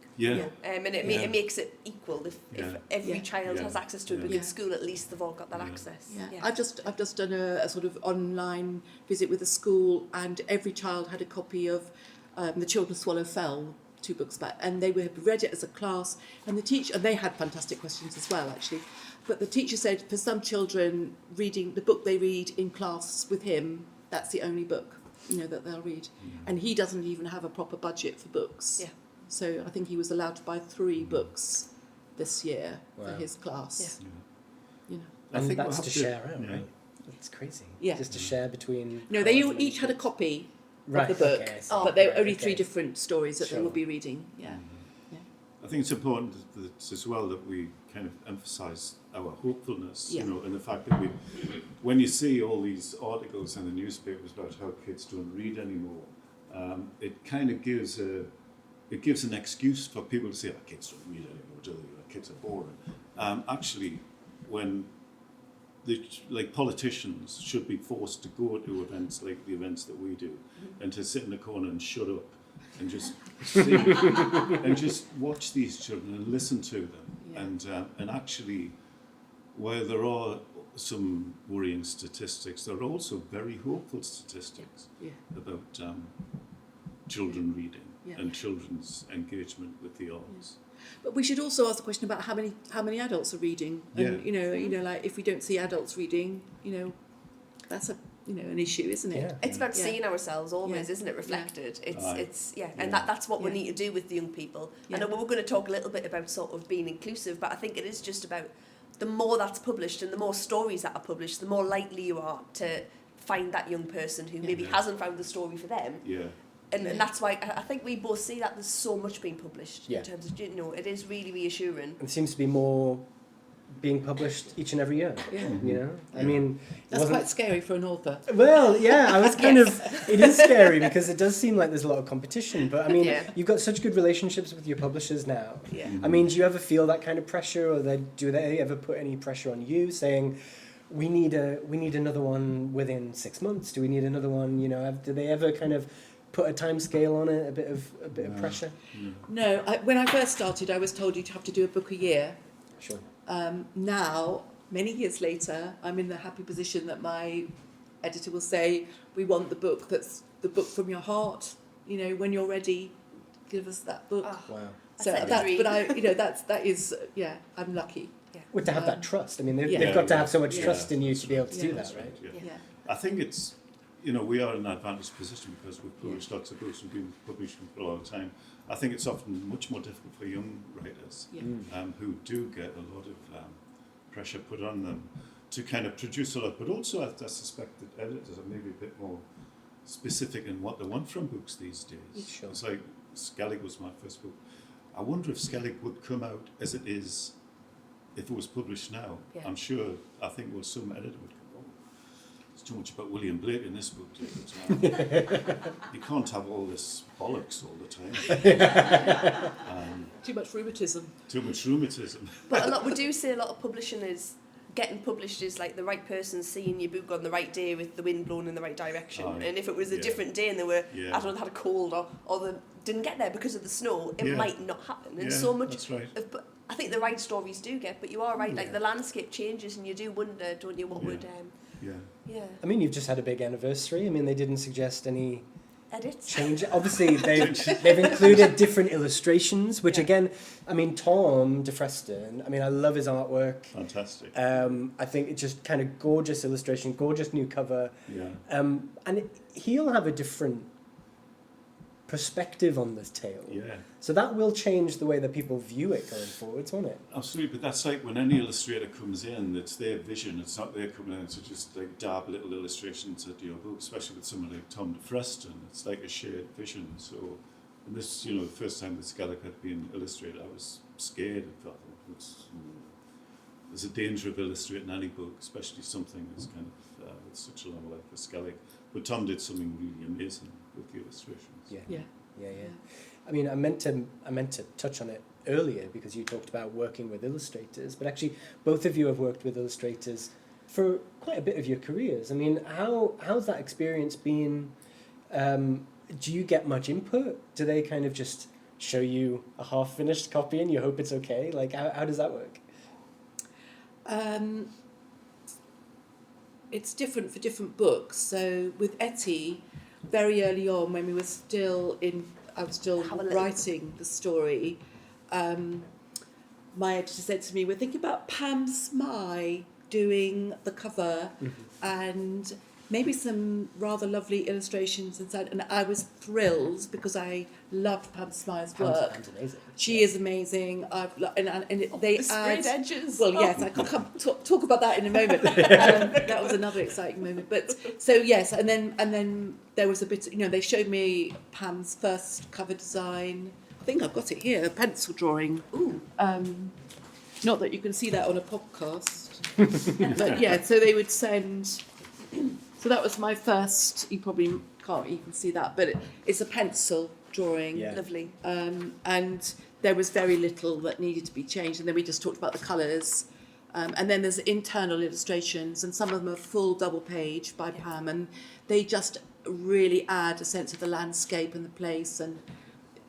Speaker 1: And it makes it equal. If every child has access to a book in school, at least they've all got that access.
Speaker 3: I've just done a sort of online visit with a school, and every child had a copy of The Children Swallow Fell, 2 books back, and they read it as a class, and they had fantastic questions as well, actually. But the teacher said for some children, reading the book they read in class with him, that's the only book that they'll read. And he doesn't even have a proper budget for books. So I think he was allowed to buy 3 books this year for his class.
Speaker 2: I think that's to share out, right? It's crazy. Just to share between...
Speaker 3: No, they each had a copy of the book, but there were only 3 different stories that they would be reading.
Speaker 4: I think it's important as well that we kind of emphasise our hopefulness, and the fact that when you see all these articles in the newspapers about how kids don't read anymore, it kind of gives an excuse for people to say, kids don't read anymore, do they? Kids are boring. Actually, when politicians should be forced to go to events like the events that we do, and to sit in the corner and shut up and just see and just watch these children and listen to them, and actually, while there are some worrying statistics, there are also very hopeful statistics about children reading and children's engagement with the arts.
Speaker 3: But we should also ask the question about how many adults are reading, and like if we don't see adults reading, that's an issue, isn't it?
Speaker 1: It's about seeing ourselves always, isn't it? Reflected. It's and that's what we need to do with the young people. I know we're going to talk a little bit about sort of being inclusive, but I think it is just about the more that's published and the more stories that are published, the more likely you are to find that young person who maybe hasn't found the story for them. And that's why I think we both see that there's so much being published in terms of, it is really reassuring.
Speaker 2: It seems to be more being published each and every year. I mean,
Speaker 3: that's quite scary for an author.
Speaker 2: Well, I was kind of, it is scary because it does seem like there's a lot of competition, but I mean, you've got such good relationships with your publishers now. I mean, do you ever feel that kind of pressure, or do they ever put any pressure on you saying, we need another one within 6 months? Do we need another one? Do they ever kind of put a time scale on it, a bit of pressure?
Speaker 3: No, when I first started, I was told you'd have to do a book a year.
Speaker 2: Sure.
Speaker 3: Now, many years later, I'm in the happy position that my editor will say, we want the book that's the book from your heart. When you're ready, give us that book.
Speaker 2: Wow.
Speaker 3: So I'm lucky.
Speaker 2: Well, to have that trust. I mean, they've got to have so much trust in you to be able to do that, right?
Speaker 4: I think it's, we are in an advantaged position because we've published lots of books, we've been publishing for a long time. I think it's often much more difficult for young writers who do get a lot of pressure put on them to kind of produce a lot, but also I suspect that editors are maybe a bit more specific in what they want from books these days.
Speaker 2: Sure.
Speaker 4: It's like Skellig was my first book. I wonder if Skellig would come out as it is if it was published now. I think some editor would go, there's too much about William Blake in this book. You can't have all this bollocks all the time.
Speaker 3: Too much rheumatism.
Speaker 1: But we do see a lot of publishing is getting published is like the right person seeing your book on the right day with the wind blowing in the right direction. And if it was a different day and they were, I don't know, had a cold or they didn't get there because of the snow, it might not happen. And so much.
Speaker 4: That's right.
Speaker 1: But I think the right stories do get, but you are right. Like the landscape changes, and you do wonder, don't you? What would?
Speaker 2: I mean, you've just had a big anniversary. I mean, they didn't suggest any
Speaker 1: edits.
Speaker 2: Change. Obviously, they've included different illustrations, which again, I mean, Tom DeFreston. I mean, I love his artwork.
Speaker 4: Fantastic.
Speaker 2: I think it's just kind of gorgeous illustration, gorgeous new cover.
Speaker 4: Yeah.
Speaker 2: And he'll have a different perspective on this tale.
Speaker 4: Yeah.
Speaker 2: So that will change the way that people view it going forwards, won't it?
Speaker 4: Absolutely, but that's like when any illustrator comes in, it's their vision. It's not their coming in to just like dab little illustrations at your book, especially with someone like Tom DeFreston. It's like a shared vision. So, and this, the first time that Skellig had been illustrated, I was scared. I thought, there's a danger of illustrating any book, especially something that's kind of with such a long life as Skellig. But Tom did something really amazing with the illustrations.
Speaker 2: Yeah. I mean, I meant to touch on it earlier because you talked about working with illustrators, but actually both of you have worked with illustrators for quite a bit of your careers. I mean, how's that experience been? Do you get much input? Do they kind of just show you a half-finished copy and you hope it's okay? Like, how does that work?
Speaker 3: It's different for different books. So with Etty, very early on, when I was still writing the story, my editor said to me, "We're thinking about Pam Smye doing the cover and maybe some rather lovely illustrations inside." And I was thrilled because I loved Pam Smye's work.
Speaker 2: Pam's amazing.
Speaker 3: She is amazing. They
Speaker 1: sprayed
Speaker 3: add
Speaker 1: edges.
Speaker 3: Well, yes, I can talk about that in a moment. That was another exciting moment. But so yes, and then there was a bit. They showed me Pam's first cover design. I think I've got it here, a pencil drawing.
Speaker 1: Ooh.
Speaker 3: Not that you can see that on a podcast, but yeah. So they would send. So that was my first. You probably can't even see that, but it's a pencil drawing.
Speaker 2: Yeah.
Speaker 1: Lovely.
Speaker 3: And there was very little that needed to be changed. And then we just talked about the colours. And then there's internal illustrations, and some of them are full double page by Pam, and they just really add a sense of the landscape and the place, and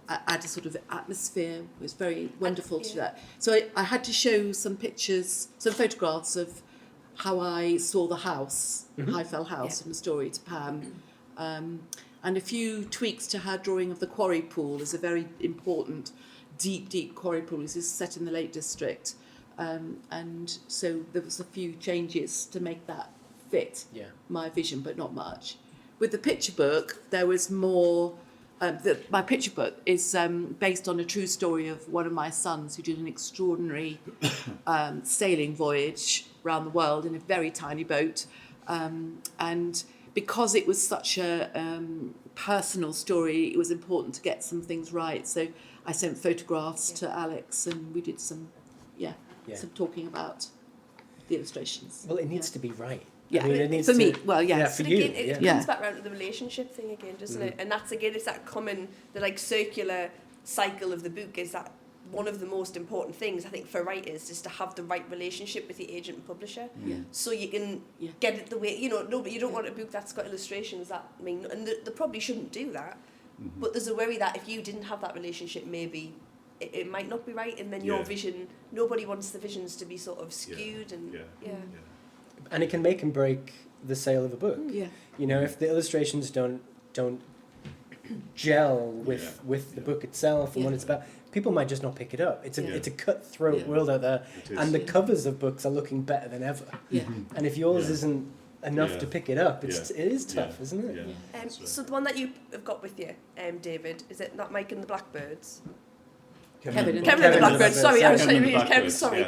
Speaker 3: add a sort of atmosphere. It was very wonderful to that. So I had to show some pictures, some photographs of how I saw the house, Highfell House, in the story to Pam. And a few tweaks to her drawing of the quarry pool. There's a very important, deep quarry pool. This is set in the Lake District. And so there was a few changes to make that fit my vision, but not much. With the picture book, there was more. My picture book is based on a true story of one of my sons who did an extraordinary sailing voyage around the world in a very tiny boat. And because it was such a personal story, it was important to get some things right. So I sent photographs to Alex, and we did some talking about the illustrations.
Speaker 2: Well, it needs to be right.
Speaker 3: Yeah,
Speaker 2: I mean, it needs
Speaker 3: for
Speaker 2: to,
Speaker 3: me. Well, yes.
Speaker 2: Yeah, for
Speaker 1: But
Speaker 2: you.
Speaker 1: again, it comes back around to the relationship thing again, doesn't it? And that's again, it's that the like circular cycle of the book. Is that one of the most important things I think for writers is to have the right relationship with the agent and publisher, so you can get it the way No, but you don't want a book that's got illustrations that and they probably shouldn't do that. But there's a worry that if you didn't have that relationship, maybe it might not be right, and then your vision. Nobody wants the visions to be sort of skewed
Speaker 2: And it can make and break the sale of a book.
Speaker 3: Yeah.
Speaker 2: If the illustrations don't gel with the book itself and what it's about, people might just not pick it up. It's a cutthroat world out there, and the covers of books are looking better than ever.
Speaker 3: Yeah.
Speaker 2: And if yours isn't enough to pick it up, it is tough, isn't it?
Speaker 4: Yeah.
Speaker 1: right. So the one that you have got with you, David, is it not Mike and the Blackbirds?
Speaker 3: Kevin and
Speaker 1: the Blackbirds. Sorry, I was trying to read Kevin.
Speaker 4: Blackbirds,
Speaker 1: Sorry.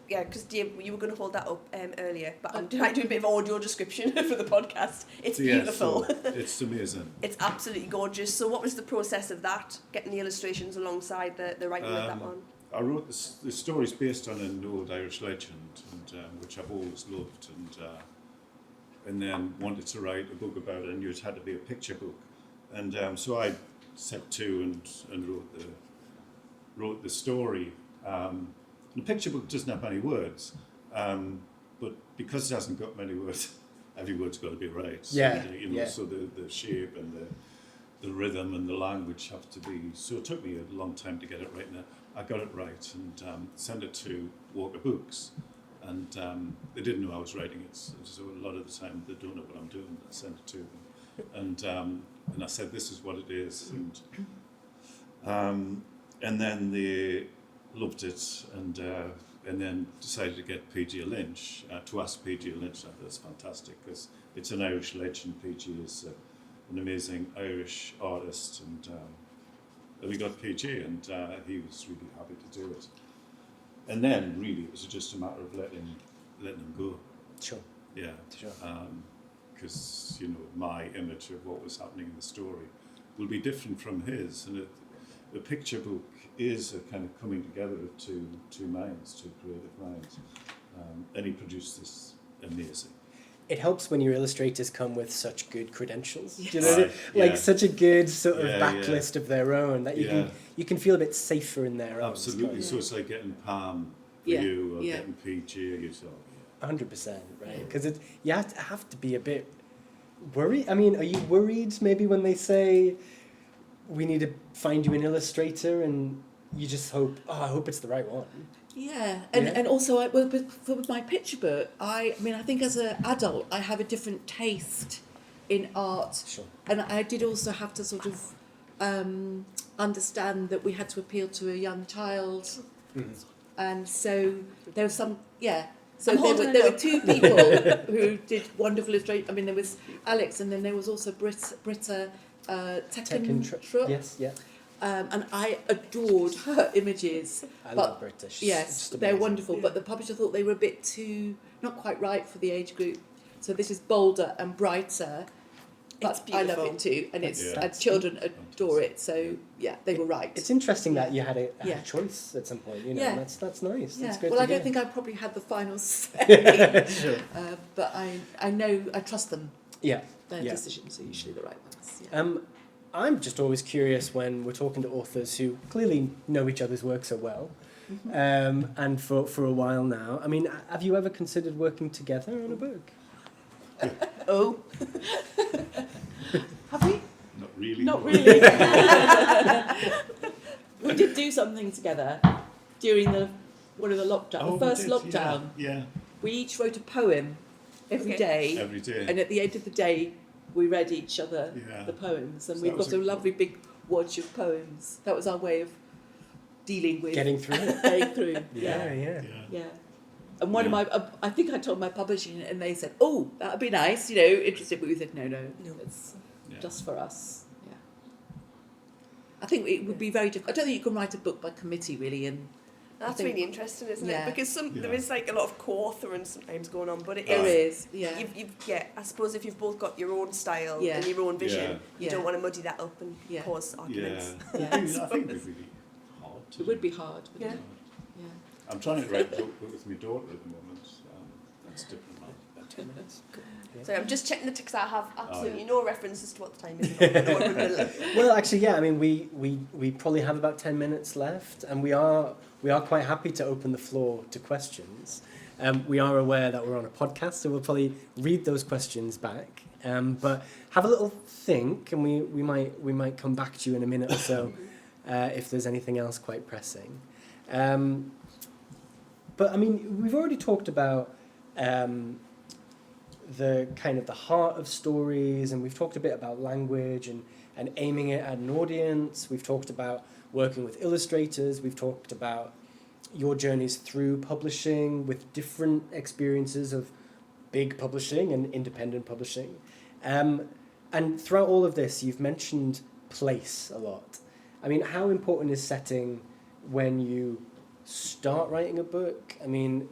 Speaker 1: Because you were going to hold that up earlier, but I'm trying to do a bit of audio description for the podcast. It's beautiful.
Speaker 4: So it's amazing.
Speaker 1: It's absolutely gorgeous. So what was the process of that, getting the illustrations alongside the writing of that one?
Speaker 4: I wrote the story's based on an old Irish legend, and which I've always loved, and then wanted to write a book about it, and it had to be a picture book. And so I set to and wrote the story. The picture book doesn't have many words, but because it hasn't got many words, every word's got to be right. So, so the shape and the rhythm and the language have to be. So it took me a long time to get it right. Now I got it right and sent it to Walker Books, and they didn't know I was writing it. So a lot of the time they don't know what I'm doing. I sent it to them, and I said, "This is what it is," and then they loved it, and then decided to get P.G. Lynch, to ask P.G. Lynch. That's fantastic, because it's an Irish legend. P.G. is an amazing Irish artist, and we got P.G. and he was really happy to do it. And then really it was just a matter of letting him go.
Speaker 2: Sure.
Speaker 4: Yeah.
Speaker 2: Sure.
Speaker 4: Because my image of what was happening in the story will be different from his, and the picture book is a kind of coming together of two minds, two creative minds, and he produced this amazing.
Speaker 2: it helps when your illustrators come with such good credentials.
Speaker 3: Yes.
Speaker 2: Do you know what I mean? Like
Speaker 4: Yeah.
Speaker 2: such a good sort of
Speaker 4: Yeah,
Speaker 2: backlist of their own that you can feel a bit safer in their own.
Speaker 4: Absolutely. So it's like getting Palm for
Speaker 3: Yeah,
Speaker 4: you or
Speaker 3: yeah.
Speaker 4: getting PG yourself.
Speaker 2: 100%, right? Because you have to be a bit worried. I mean, are you worried maybe when they say we need to find you an illustrator and you just hope, I hope it's the right one?
Speaker 3: Yeah,
Speaker 2: Yeah.
Speaker 3: and also for my picture book, I mean, I think as an adult, I have a different taste in art.
Speaker 2: Sure.
Speaker 3: And I did also have to sort of understand that we had to appeal to a young child. And so there was some, So
Speaker 1: I'm holding
Speaker 3: there
Speaker 1: it
Speaker 3: were
Speaker 1: up.
Speaker 3: two people who did wonderful illustration. I mean, there was Alex, and then there was also Britta Teckentrup.
Speaker 2: Yes, yeah.
Speaker 3: And I adored her images.
Speaker 2: I
Speaker 3: but
Speaker 2: love British.
Speaker 3: Yes, they're wonderful, but the publisher thought they were a bit too, not quite right for the age group. So this is bolder and brighter, but
Speaker 1: It's
Speaker 3: I love
Speaker 1: beautiful.
Speaker 3: it too, and it's
Speaker 4: Yeah.
Speaker 3: and children adore it. So they were right.
Speaker 2: It's interesting that you had a
Speaker 3: Yeah.
Speaker 2: choice at some point. You know,
Speaker 3: Yeah.
Speaker 2: and that's nice.
Speaker 3: Yeah.
Speaker 2: That's good
Speaker 3: Well,
Speaker 2: to
Speaker 3: I don't
Speaker 2: hear.
Speaker 3: think I probably had the final say,
Speaker 2: Sure.
Speaker 3: but I know I trust them.
Speaker 2: Yeah.
Speaker 3: Their
Speaker 2: Yeah.
Speaker 3: decisions are usually the right ones. Yeah.
Speaker 2: I'm just always curious when we're talking to authors who clearly know each other's work so well, and for a while now. I mean, have you ever considered working together on a book?
Speaker 1: Oh,
Speaker 5: Have we?
Speaker 4: Not really.
Speaker 5: Not really. We did do something together during one of the lockdown,
Speaker 4: Oh,
Speaker 5: the
Speaker 4: we
Speaker 5: first
Speaker 4: did,
Speaker 5: lockdown.
Speaker 4: Yeah.
Speaker 3: We each wrote a poem every
Speaker 1: Okay.
Speaker 3: day,
Speaker 4: Every day.
Speaker 3: and at the end of the day, we read each other
Speaker 4: Yeah.
Speaker 3: the poems, and
Speaker 4: So
Speaker 3: we've
Speaker 4: that was
Speaker 3: got a
Speaker 4: a-
Speaker 3: lovely big watch of poems. That was our way of dealing with
Speaker 2: Getting through it.
Speaker 3: getting through.
Speaker 2: Yeah.
Speaker 3: Yeah. And one of my, I think I told my publishing, and they said, "Oh, that would be nice, interested." But we said, "No, it's
Speaker 4: Yeah.
Speaker 3: just for us." Yeah. I think it would be very difficult. I don't think you can write a book by committee, really, and
Speaker 1: that's
Speaker 3: think-
Speaker 1: really interesting, isn't
Speaker 3: Yeah.
Speaker 1: it? Because there
Speaker 4: Yeah.
Speaker 1: is like a lot of co-authoring sometimes going on, but it
Speaker 3: there
Speaker 1: is.
Speaker 3: is, yeah.
Speaker 1: I suppose if you've both got your own style
Speaker 3: Yeah.
Speaker 1: and your own vision,
Speaker 4: Yeah.
Speaker 1: you
Speaker 3: Yeah.
Speaker 1: don't want to muddy that up and
Speaker 3: Yeah.
Speaker 1: cause arguments.
Speaker 4: Yeah.
Speaker 3: Yeah.
Speaker 4: I think it would be really hard to
Speaker 3: It would be hard. wouldn't
Speaker 1: Yeah.
Speaker 3: it? Yeah.
Speaker 4: I'm trying to write a book with my daughter at the moment. That's different now.
Speaker 2: About 10 minutes.
Speaker 1: So I'm just checking the ticks. I have absolutely
Speaker 4: yeah.
Speaker 1: no references to what the time is. I don't know what we're in the middle of.
Speaker 2: Well, actually, yeah. I mean, we probably have about 10 minutes left, and we are quite happy to open the floor to questions. We are aware that we're on a podcast, so we'll probably read those questions back. But have a little think, and we might come back to you in a minute or so if there's anything else quite pressing. But I mean, we've already talked about the kind of the heart of stories, and we've talked a bit about language and aiming it at an audience. We've talked about working with illustrators. We've talked about your journeys through publishing with different experiences of big publishing and independent publishing. And throughout all of this, you've mentioned place a lot. I mean, how important is setting when you start writing a book? I mean,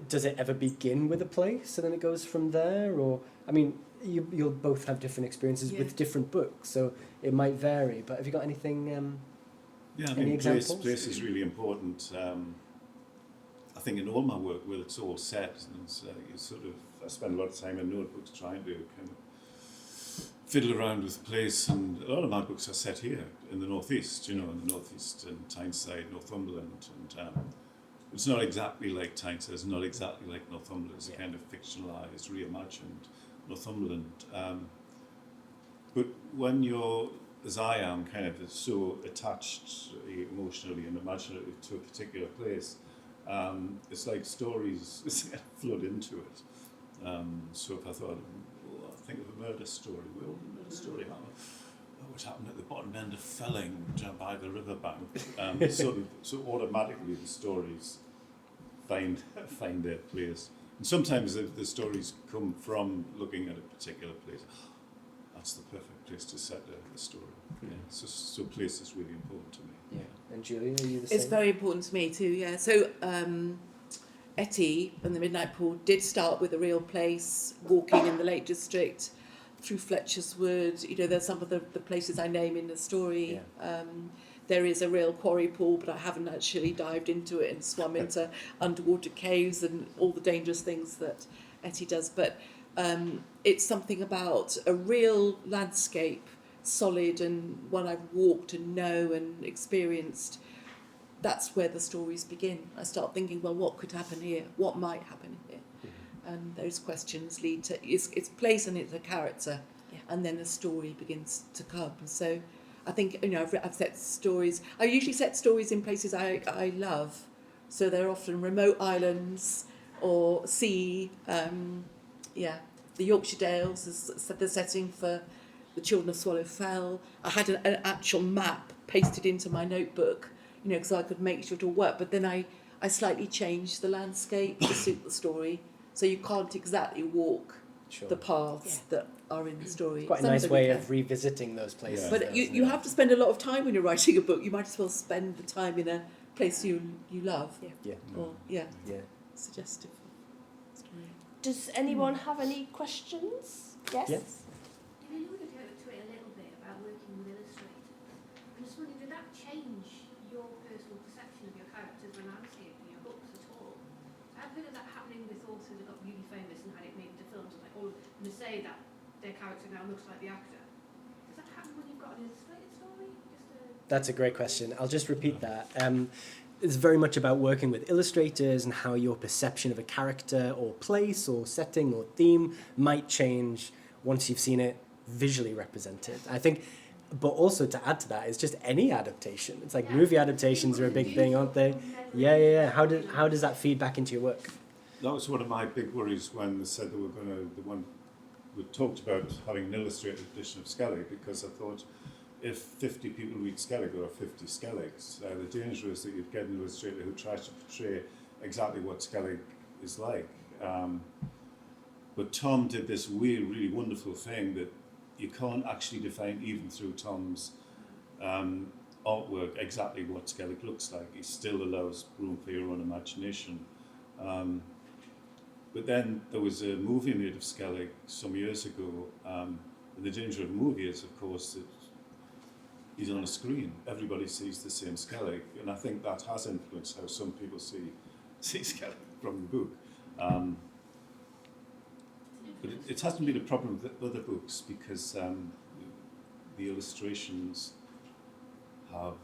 Speaker 2: does it ever begin with a place and then it goes from there? Or, I mean, you'll both have different experiences with different books, so it might vary. But have you got anything?
Speaker 4: Yeah, I
Speaker 2: Any
Speaker 4: mean,
Speaker 2: examples?
Speaker 4: place is really important. I think in all my work, where it's all set, and you sort of, I spend a lot of time in notebooks trying to kind of fiddle around with the place, and a lot of my books are set here in the northeast, in the northeast, in Tyneside, Northumberland, and it's not exactly like Tyneside, it's not exactly like Northumberland, it's a kind of fictionalised, reimagined Northumberland. But when you're, as I am, kind of so attached emotionally and imaginatively to a particular place, it's like stories flood into it. So if I thought, think of a murder story, well, the murder story happened. What happened at the bottom end of Felling, down by the riverbank? So automatically the stories find their place. And sometimes the stories come from looking at a particular place. That's the perfect place to set a story. Yeah. So place is really important to me.
Speaker 2: Yeah. And Julia, are you the same?
Speaker 3: It's very important to me too, yeah. So Etty and the Midnight Pool did start with a real place, walking in the Lake District, through Fletcher's Wood. There's some of the places I name in the story.
Speaker 2: Yeah.
Speaker 3: There is a real quarry pool, but I haven't actually dived into it and swum into underwater caves and all the dangerous things that Etty does. But It's something about a real landscape, solid and one I've walked and know and experienced. That's where the stories begin. I start thinking, well, what could happen here? What might happen here? And those questions lead to it's place and it's a character, and then the story begins to come. So I think, you know, I've set stories. I usually set stories in places I love. So they're often remote islands or sea. The Yorkshire Dales is the setting for the Children of Swallow Fell. I had an actual map pasted into my notebook, you know, because I could make sure it all work. But then I slightly changed the landscape to suit the story. So you can't exactly walk the paths that are in the story.
Speaker 2: It's quite a nice way of revisiting those places.
Speaker 3: Yeah. But you have to spend a lot of time when you're writing a book. You might as well spend the time in a place you love. Or suggestive story.
Speaker 1: Does anyone have any questions? Yes?
Speaker 6: You alluded to it a little bit about working with illustrators. I'm just wondering, did that change your personal perception of your characters when landscaping your books at all? I've heard of that happening with authors that got really famous and had it made into films, like all and they say that their character now looks like the actor. Does that happen when you've got an illustrated story?
Speaker 2: That's a great question. I'll just repeat that. It's very much about working with illustrators and how your perception of a character or place or setting or theme might change once you've seen it visually represented. I think, but also to add to that, it's just any adaptation. It's like movie adaptations are a big thing, aren't they? Yeah. How does that feed back into your work?
Speaker 4: That was one of my big worries when they said we talked about having an illustrated edition of Skellig, because I thought, if 50 people read Skellig, there are 50 Skelligs. The danger is that you'd get an illustrator who tries to portray exactly what Skellig is like. But Tom did this weird, really wonderful thing that you can't actually define, even through Tom's artwork, exactly what Skellig looks like. He still allows room for your own imagination. But then there was a movie made of Skellig some years ago. And the danger of a movie is, of course, that he's on a screen. Everybody sees the same Skellig, and I think that has influenced how some people see Skellig from the book. But it hasn't been a problem with other books, because the illustrations have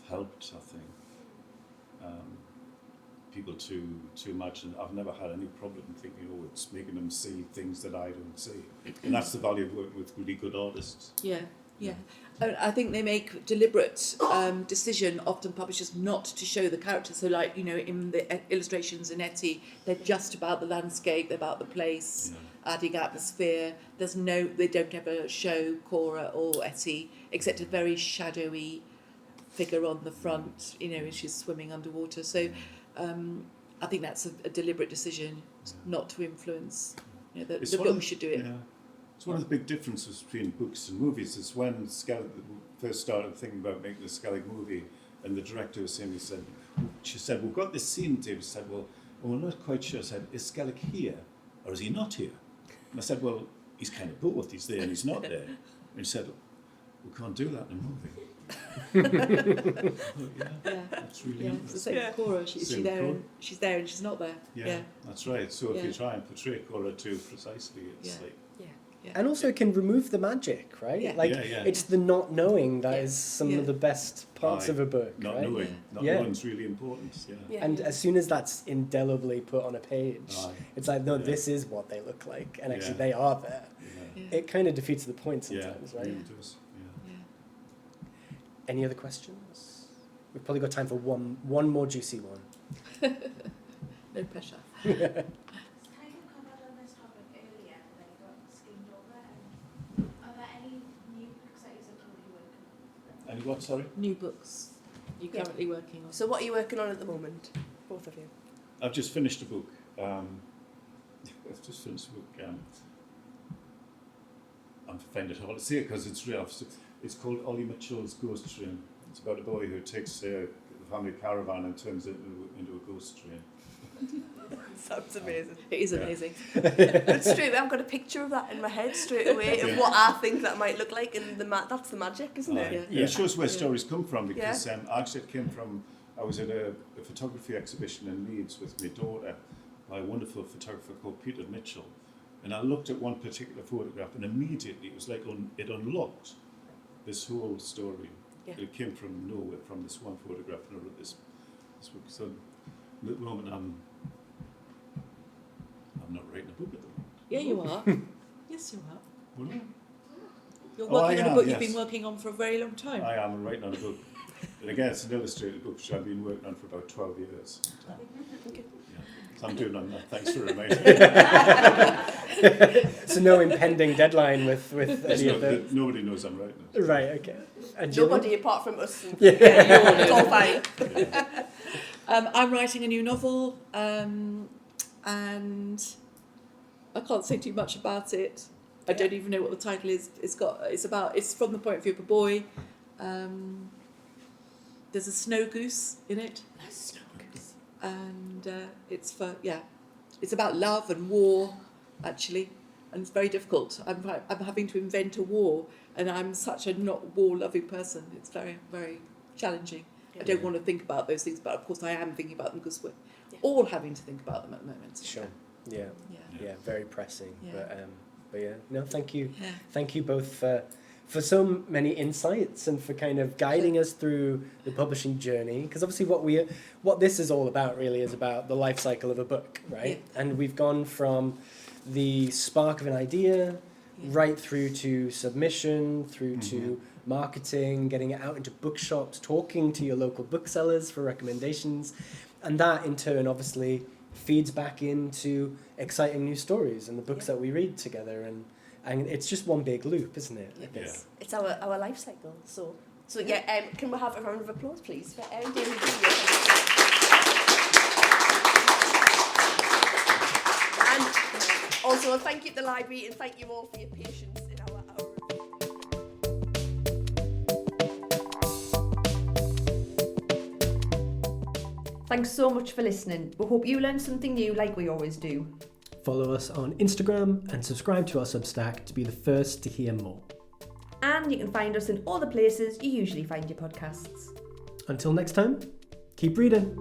Speaker 4: helped, I think, people to imagine. I've never had any problem thinking, oh, it's making them see things that I don't see. And that's the value of working with really good artists.
Speaker 3: Yeah. I think they make deliberate decision, often publishers, not to show the characters. So, like, you know, in the illustrations in Etty, they're just about the landscape, they're about the place, adding atmosphere. They don't ever show Cora or Etty, except a very shadowy figure on the front, you know, as she's swimming underwater. So, I think that's a deliberate decision not to influence. You know, the book should do it.
Speaker 4: Yeah. It's one of the big differences between books and movies is when Skellig first started thinking about making a Skellig movie, and the director was saying, she said, we've got this scene. David said, well, we're not quite sure. I said, is Skellig here or is he not here? And I said, well, he's kind of both. He's there and he's not there. And he said, we can't do that in a movie. That's really interesting.
Speaker 3: It's the same with Cora. She's there and she's not there.
Speaker 4: Yeah, that's right. So if you try and portray Cora too precisely, it's like...
Speaker 2: And also it can remove the magic, right? It's the not knowing that is some of the best parts of a book.
Speaker 4: Not knowing. Not knowing's really important.
Speaker 2: And as soon as that's indelibly put on a page, it's like, no, this is what they look like, and actually they are there. It kind of defeats the point sometimes, right?
Speaker 4: It does.
Speaker 2: Any other questions? We've probably got time for one more juicy one.
Speaker 3: No pressure.
Speaker 4: And what, sorry?
Speaker 3: New books you're currently working on.
Speaker 1: So what are you working on at the moment, both of you?
Speaker 4: I've just finished a book. I've just finished a book. I find it hard to say because it's real. It's called Ollie Mitchell's Ghost Train. It's about a boy who takes the family caravan and turns it into a ghost train.
Speaker 1: Sounds amazing.
Speaker 3: It is amazing.
Speaker 1: But straight away, I've got a picture of that in my head straight away of what I think that might look like, and that's the magic, isn't it?
Speaker 4: It shows where stories come from, because actually it came from, I was at a photography exhibition in Leeds with my daughter by a wonderful photographer called Peter Mitchell, And I looked at one particular photograph, and immediately it was like it unlocked this whole story.
Speaker 3: Yeah.
Speaker 4: It came from nowhere, from this one photograph, and I wrote this book. So at the moment, I'm not writing a book at the moment.
Speaker 3: Yeah, you are. Yes, you are.
Speaker 4: Well,
Speaker 3: You're
Speaker 4: Oh, I
Speaker 3: working on a
Speaker 4: am,
Speaker 3: book
Speaker 4: yes.
Speaker 3: you've been working on for a very long time.
Speaker 4: I am writing on a book. And again, it's an illustrated book which I've been working on for about 12 years.
Speaker 3: Okay.
Speaker 4: Yeah. So I'm doing on that. Thanks for reminding me.
Speaker 2: So no impending deadline with
Speaker 4: There's
Speaker 2: any of those?
Speaker 4: nobody knows I'm writing it.
Speaker 2: Right, okay. And Gillian?
Speaker 1: Nobody apart from us. And
Speaker 2: Yeah.
Speaker 1: it's all fine.
Speaker 3: I'm writing a new novel, and I can't say too much about it. I don't even know what the title is. It's from the point of view of a boy. There's a snow goose in it. And it's about love and war, actually, and it's very difficult. I'm having to invent a war, and I'm such a not war-loving person. It's very, very challenging. I don't want to think about those things, but of course I am thinking about them because we're all having to think about them at the moment.
Speaker 2: Sure. Yeah.
Speaker 3: Yeah.
Speaker 2: Yeah, very pressing.
Speaker 3: Yeah.
Speaker 2: But yeah, no, thank you.
Speaker 3: Yeah.
Speaker 2: Thank you both for so many insights and for kind of guiding us through the publishing journey. Because obviously what this is all about really is about the life cycle of a book, right?
Speaker 3: Yeah.
Speaker 2: And we've gone from the spark of an idea right through to submission, through to marketing, getting it out into bookshops, talking to your local booksellers for recommendations. And that in turn obviously feeds back into exciting new stories and the books that we read together, and it's just one big loop, isn't it? I guess.
Speaker 1: It's our life cycle. So yeah. Can we have a round of applause, please, for David? And also a thank you to the library, and thank you all for your patience in our review.
Speaker 7: Thanks so much for listening. We hope you learned something new like we always do.
Speaker 2: Follow us on Instagram and subscribe to our Substack to be the first to hear more.
Speaker 7: And you can find us in all the places you usually find your podcasts.
Speaker 2: Until next time, keep reading.